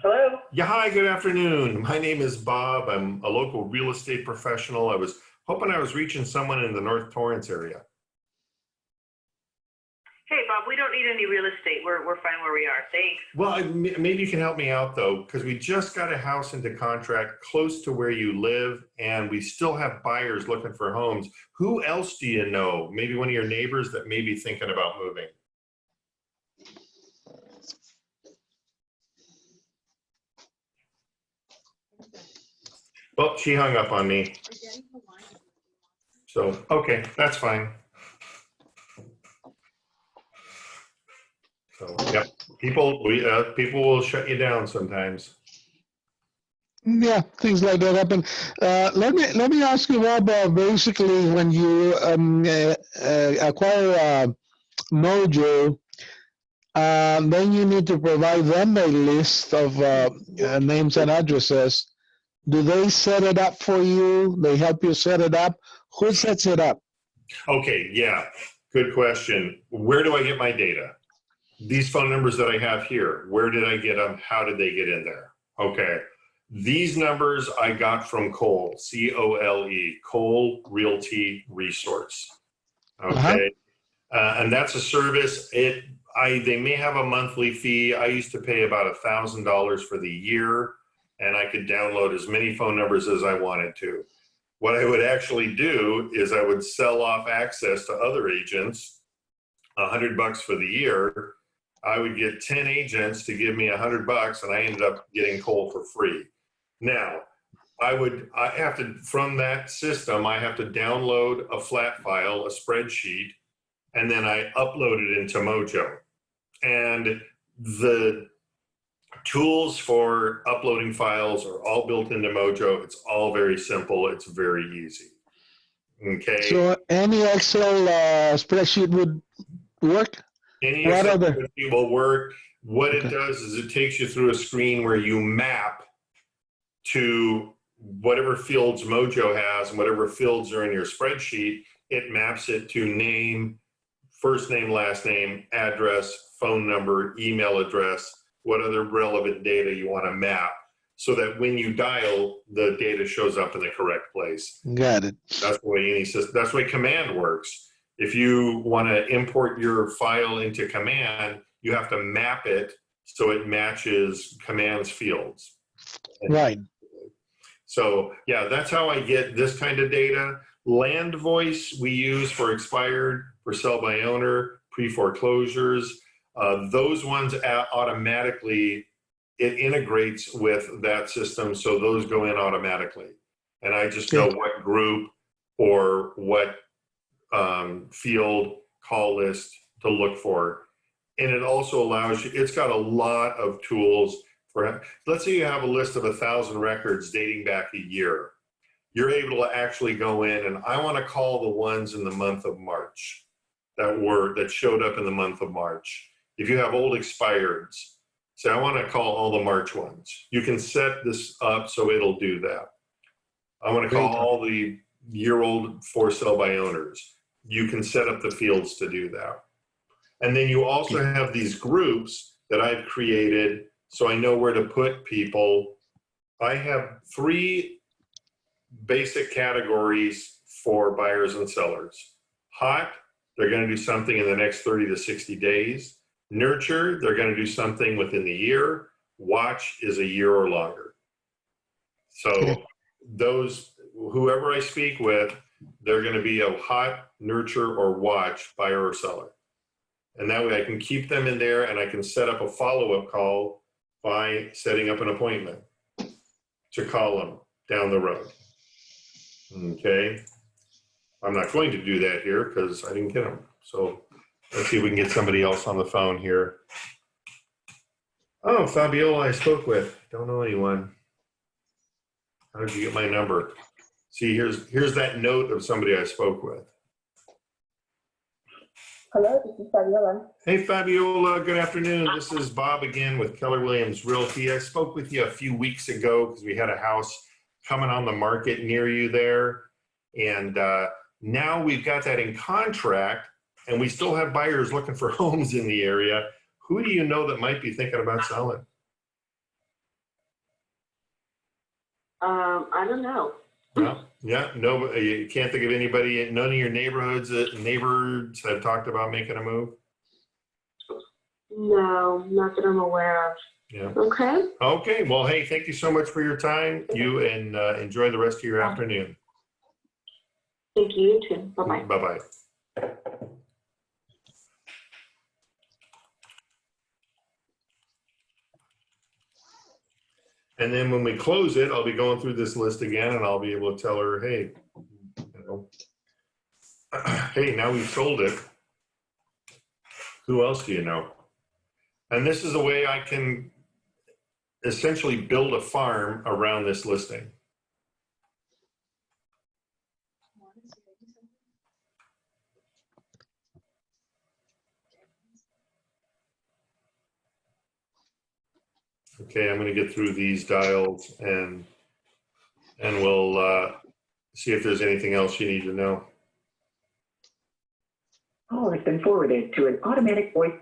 Hello? Yeah, hi, good afternoon. My name is Bob. I'm a local real estate professional. I was hoping I was reaching someone in the North Torrance area. Hey, Bob, we don't need any real estate. We're fine where we are. Thanks. Well, maybe you can help me out, though, because we just got a house into contract close to where you live, and we still have buyers looking for homes. Who else do you know? Maybe one of your neighbors that may be thinking about moving. Well, she hung up on me. So, okay, that's fine. So, yeah, people will shut you down sometimes. Yeah, things like that happen. Let me ask you, Rob. Basically, when you acquire Mojo, then you need to provide them a list of names and addresses. Do they set it up for you? They help you set it up? Who sets it up? Okay, yeah, good question. Where do I get my data? These phone numbers that I have here, where did I get them? How did they get in there? Okay, these numbers I got from Cole, C-O-L-E, Cole Realty Resource. Okay, and that's a service. They may have a monthly fee. I used to pay about $1,000 for the year, and I could download as many phone numbers as I wanted to. What I would actually do is I would sell off access to other agents, $100 for the year. I would get 10 agents to give me $100, and I ended up getting Cole for free. Now, from that system, I have to download a flat file, a spreadsheet, and then I upload it into Mojo. And the tools for uploading files are all built into Mojo. It's all very simple. It's very easy. Okay. So any Excel spreadsheet would work? Any Excel spreadsheet will work. What it does is it takes you through a screen where you map to whatever fields Mojo has and whatever fields are in your spreadsheet. It maps it to name, first name, last name, address, phone number, email address, what other relevant data you want to map, so that when you dial, the data shows up in the correct place. Got it. That's the way any system, that's the way Command works. If you want to import your file into Command, you have to map it so it matches Command's fields. Right. So yeah, that's how I get this kind of data. Land voice we use for expired, for sell by owner, pre-foreclosures. Those ones automatically, it integrates with that system, so those go in automatically. And I just know what group or what field call list to look for. And it also allows you, it's got a lot of tools for, let's say you have a list of 1,000 records dating back a year. You're able to actually go in and I want to call the ones in the month of March that showed up in the month of March. If you have old expireds, Say, I want to call all the March ones. You can set this up so it'll do that. I want to call Great. all the year-old for sale by owners. You can set up the fields to do that. And then you also have these groups that I've created so I know where to put people. I have 3 basic categories for buyers and sellers. Hot, they're going to do something in the next 30 to 60 days. Nurture, they're going to do something within the year. Watch is a year or longer. So those, whoever I speak with, they're going to be a hot, nurture, or watch buyer or seller. And that way I can keep them in there and I can set up a follow-up call by setting up an appointment to call them down the road. Okay. I'm not going to do that here because I didn't get them. So let's see if we can get somebody else on the phone here. Oh, Fabiola I spoke with. Don't know anyone. How did you get my number? See, here's that note of somebody I spoke with. Hello, this is Fabiola. Hey, Fabiola, good afternoon. This is Bob again with Keller Williams Realty. I spoke with you a few weeks ago because we had a house coming on the market near you there. And now we've got that in contract and we still have buyers looking for homes in the area. Who do you know that might be thinking about selling? I don't know. No, yeah, no, you can't think of anybody. None of your neighbors have talked about making a move. No, not that I'm aware of. Yeah. Okay. Okay. Well, hey, thank you so much for your time. You and enjoy the rest of your afternoon. Thank you. You too. Bye-bye. Bye-bye. And then when we close it, I'll be going through this list again and I'll be able to tell her, hey, you know, hey, now we've sold it. Who else do you know? And this is a way I can essentially build a farm around this listing. Okay, I'm going to get through these dials and we'll see if there's anything else you need to know. Call has been forwarded to an automatic voice.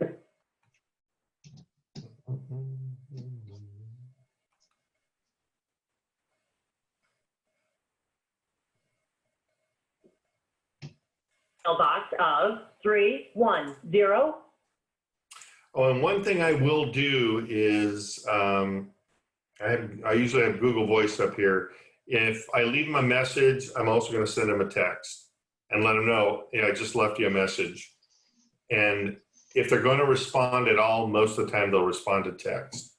Box of 310. Oh, and one thing I will do is I usually have Google Voice up here. If I leave them a message, I'm also going to send them a text and let them know, I just left you a message. And if they're going to respond at all, most of the time they'll respond to text.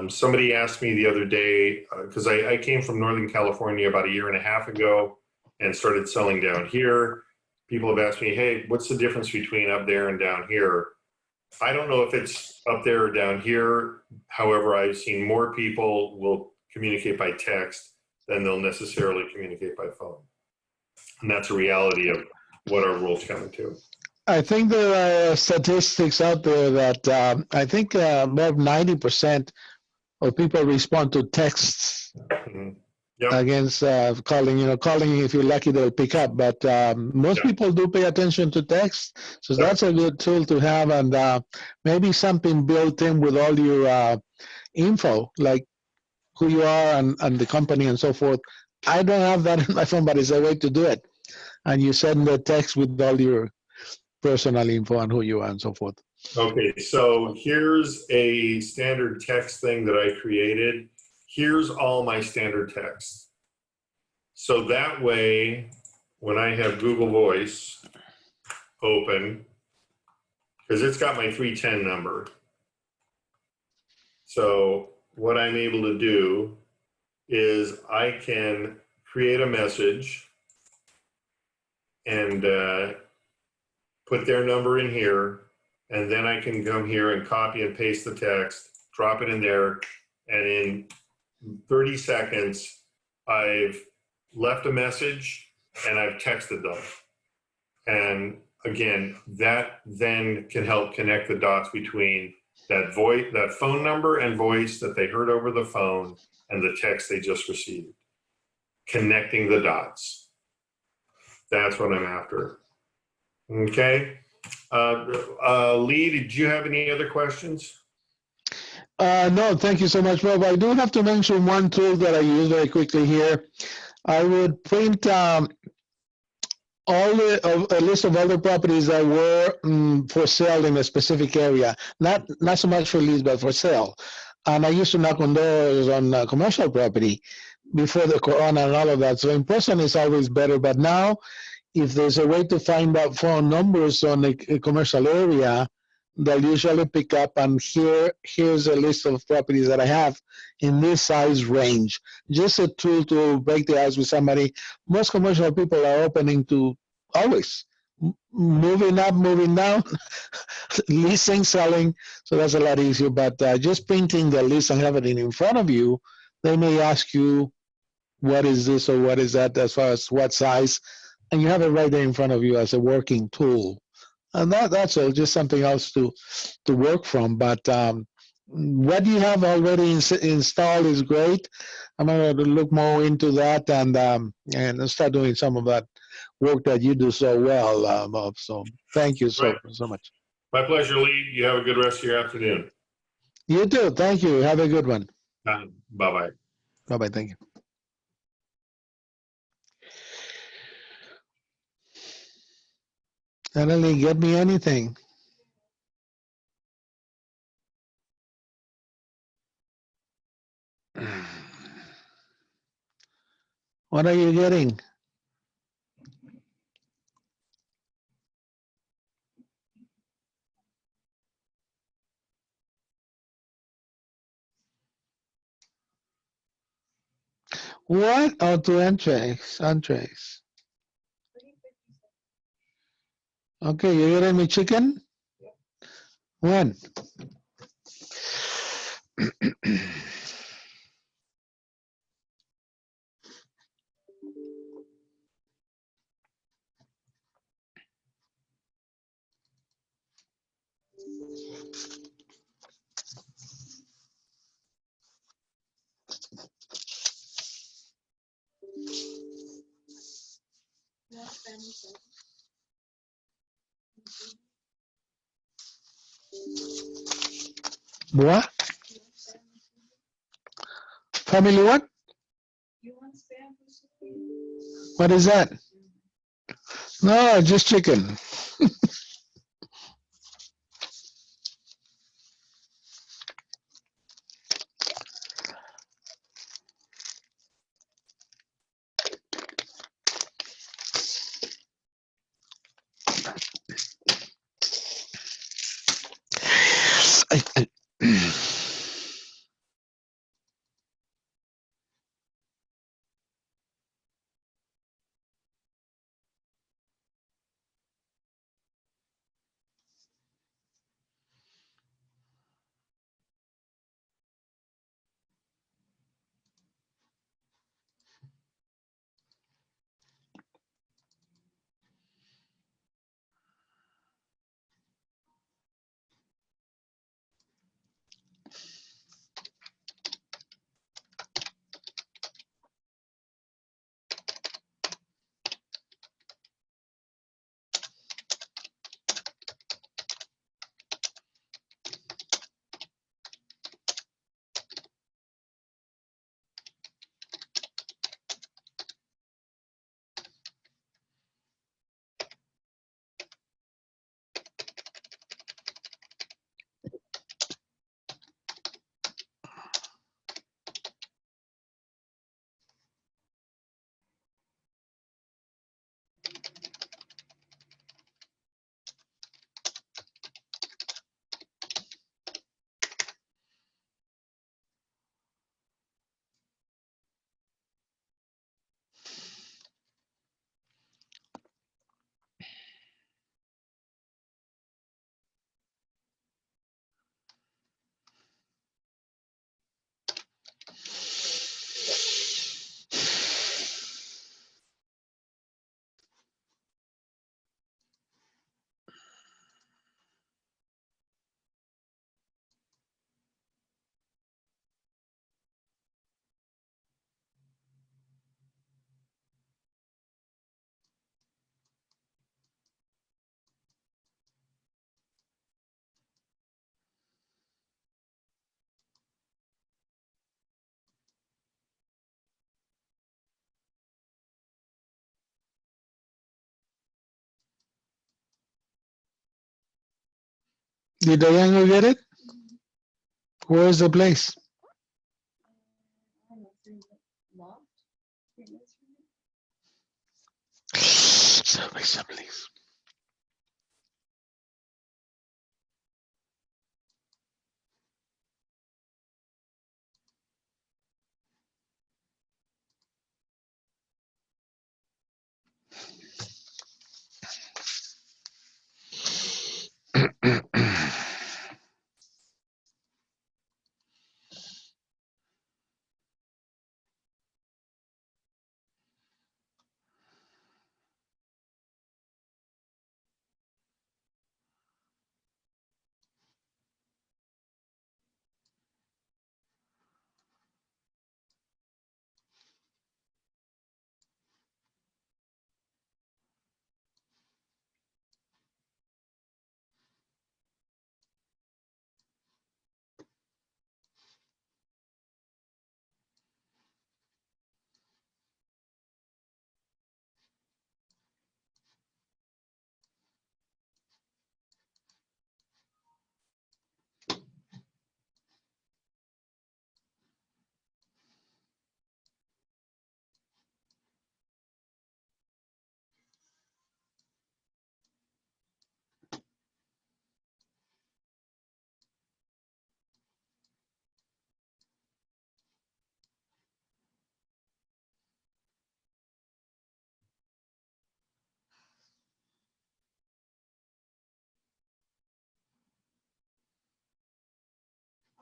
Somebody asked me the other day, because I came from Northern California about 1.5 years ago and started selling down here. People have asked me, hey, what's the difference between up there and down here? I don't know if it's up there or down here. However, I've seen more people will communicate by text than they'll necessarily communicate by phone. And that's a reality of what our world's coming to. I think there are statistics out there that I think about 90% of people respond to texts Yep. against calling. Calling, if you're lucky, they'll pick up. But most people do pay attention to text. So that's a good tool to have. And maybe something built in with all your info, like who you are and the company and so forth. I don't have that in my phone, but it's a way to do it. And you send the text with all your personal info and who you are and so forth. Okay, so here's a standard text thing that I created. Here's all my standard text. So that way, when I have Google Voice open, because it's got my 310 number. So what I'm able to do is I can create a message and put their number in here, and then I can come here and copy and paste the text, drop it in there, and in 30 seconds, I've left a message and I've texted them. And again, that then can help connect the dots between that phone number and voice that they heard over the phone and the text they just received. Connecting the dots. That's what I'm after. Okay. Lee, did you have any other questions? No, thank you so much, Bob. I do have to mention one tool that I use very quickly here. I would print a list of all the properties that were for sale in a specific area. Not so much for lease, but for sale. And I used to knock on doors on commercial property before the corona and all of that. So in person is always better. But now, if there's a way to find out phone numbers on a commercial area, they'll usually pick up, and here's a list of properties that I have in this size range. Just a tool to break the ice with somebody. Most commercial people are opening to always moving up, moving down, leasing, selling. So that's a lot easier. But just printing the list and having it in front of you, they may ask you, what is this or what is that as far as what size, and you have it right there in front of you as a working tool. And that's all, just something else to work from. But what you have already installed is great. I'm going to look more into that and start doing some of that work that you do so well, Bob. So thank you so much. My pleasure, Lee. You have a good rest of your afternoon. You too. Thank you. Have a good one. Bye-bye. Bye-bye. Thank you. Natalie, get me anything. What are you getting? What? Oh, to entrees. Okay, you getting me chicken? When? What? Family what? What is that? No, just chicken. Did Diane go get it? Where's the place? Survey please.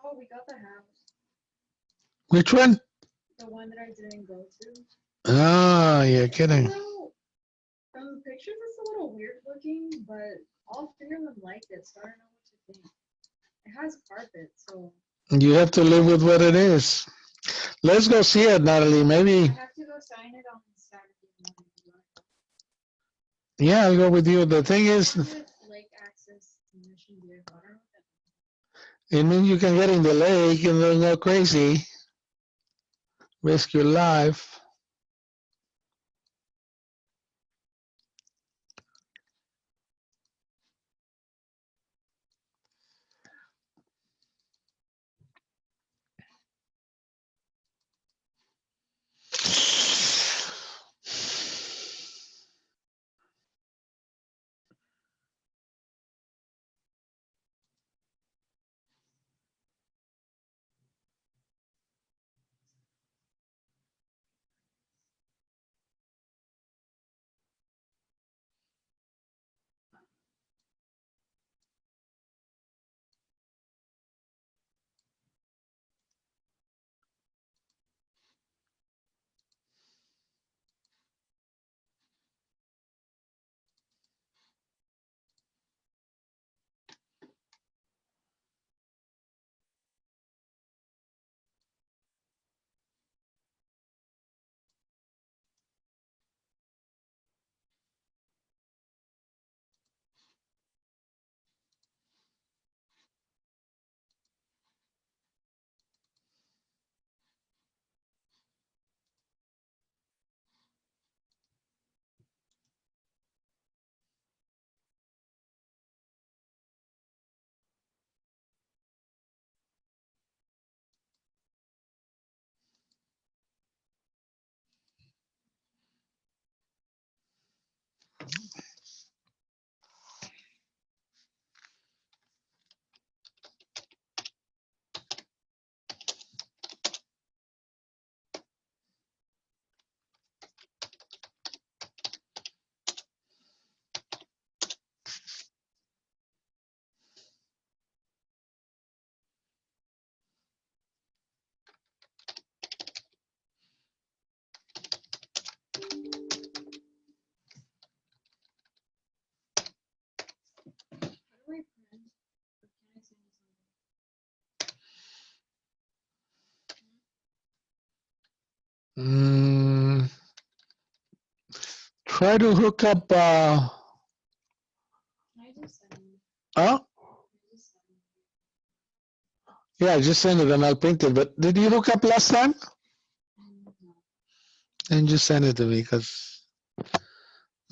Oh, we got the house. Which one? The one that I didn't go to. Ah, you're kidding. So, from the pictures, it's a little weird looking, but all three of them liked it, so I don't know what to think. It has carpet, so You have to live with what it is. Let's go see it, Natalie. I Maybe. have to go sign it on Saturday morning. Yeah, I'll go with you. The thing is, With lake access to Mission Viejo. I don't know what it means you can get in the lake and then go crazy. Risk your life. How do I print? Or can I send you Mm, try to hook up. something? Can I just send you? Huh? Can I just send Yeah, just send it and I'll print it. But did you hook up last time? you? No. And just send it to me because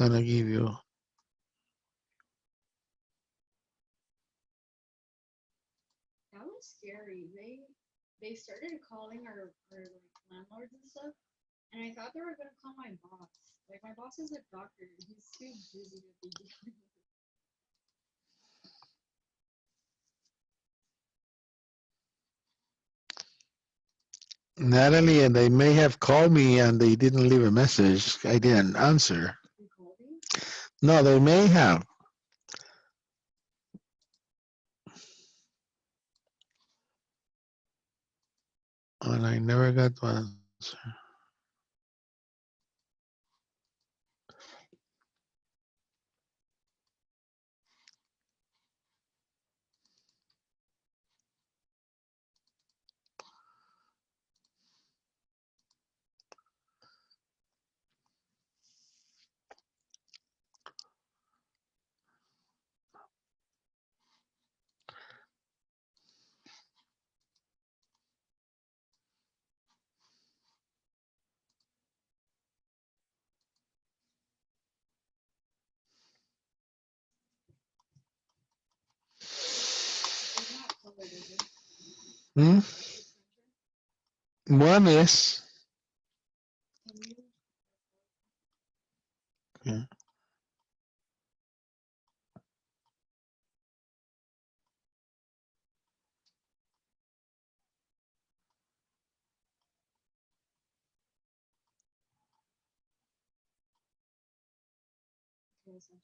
I'm gonna give you. they started calling our like landlords and stuff, and I thought they were gonna call my boss. Like my boss is a doctor. He's too busy to be dealing with it. Natalie, and they may have called me and they didn't leave a message. I didn't answer. They called me. No, they may have. And I never got to answer. They're not colored, is it? Hmm? This printer? One is. Can you? Yeah. Okay, so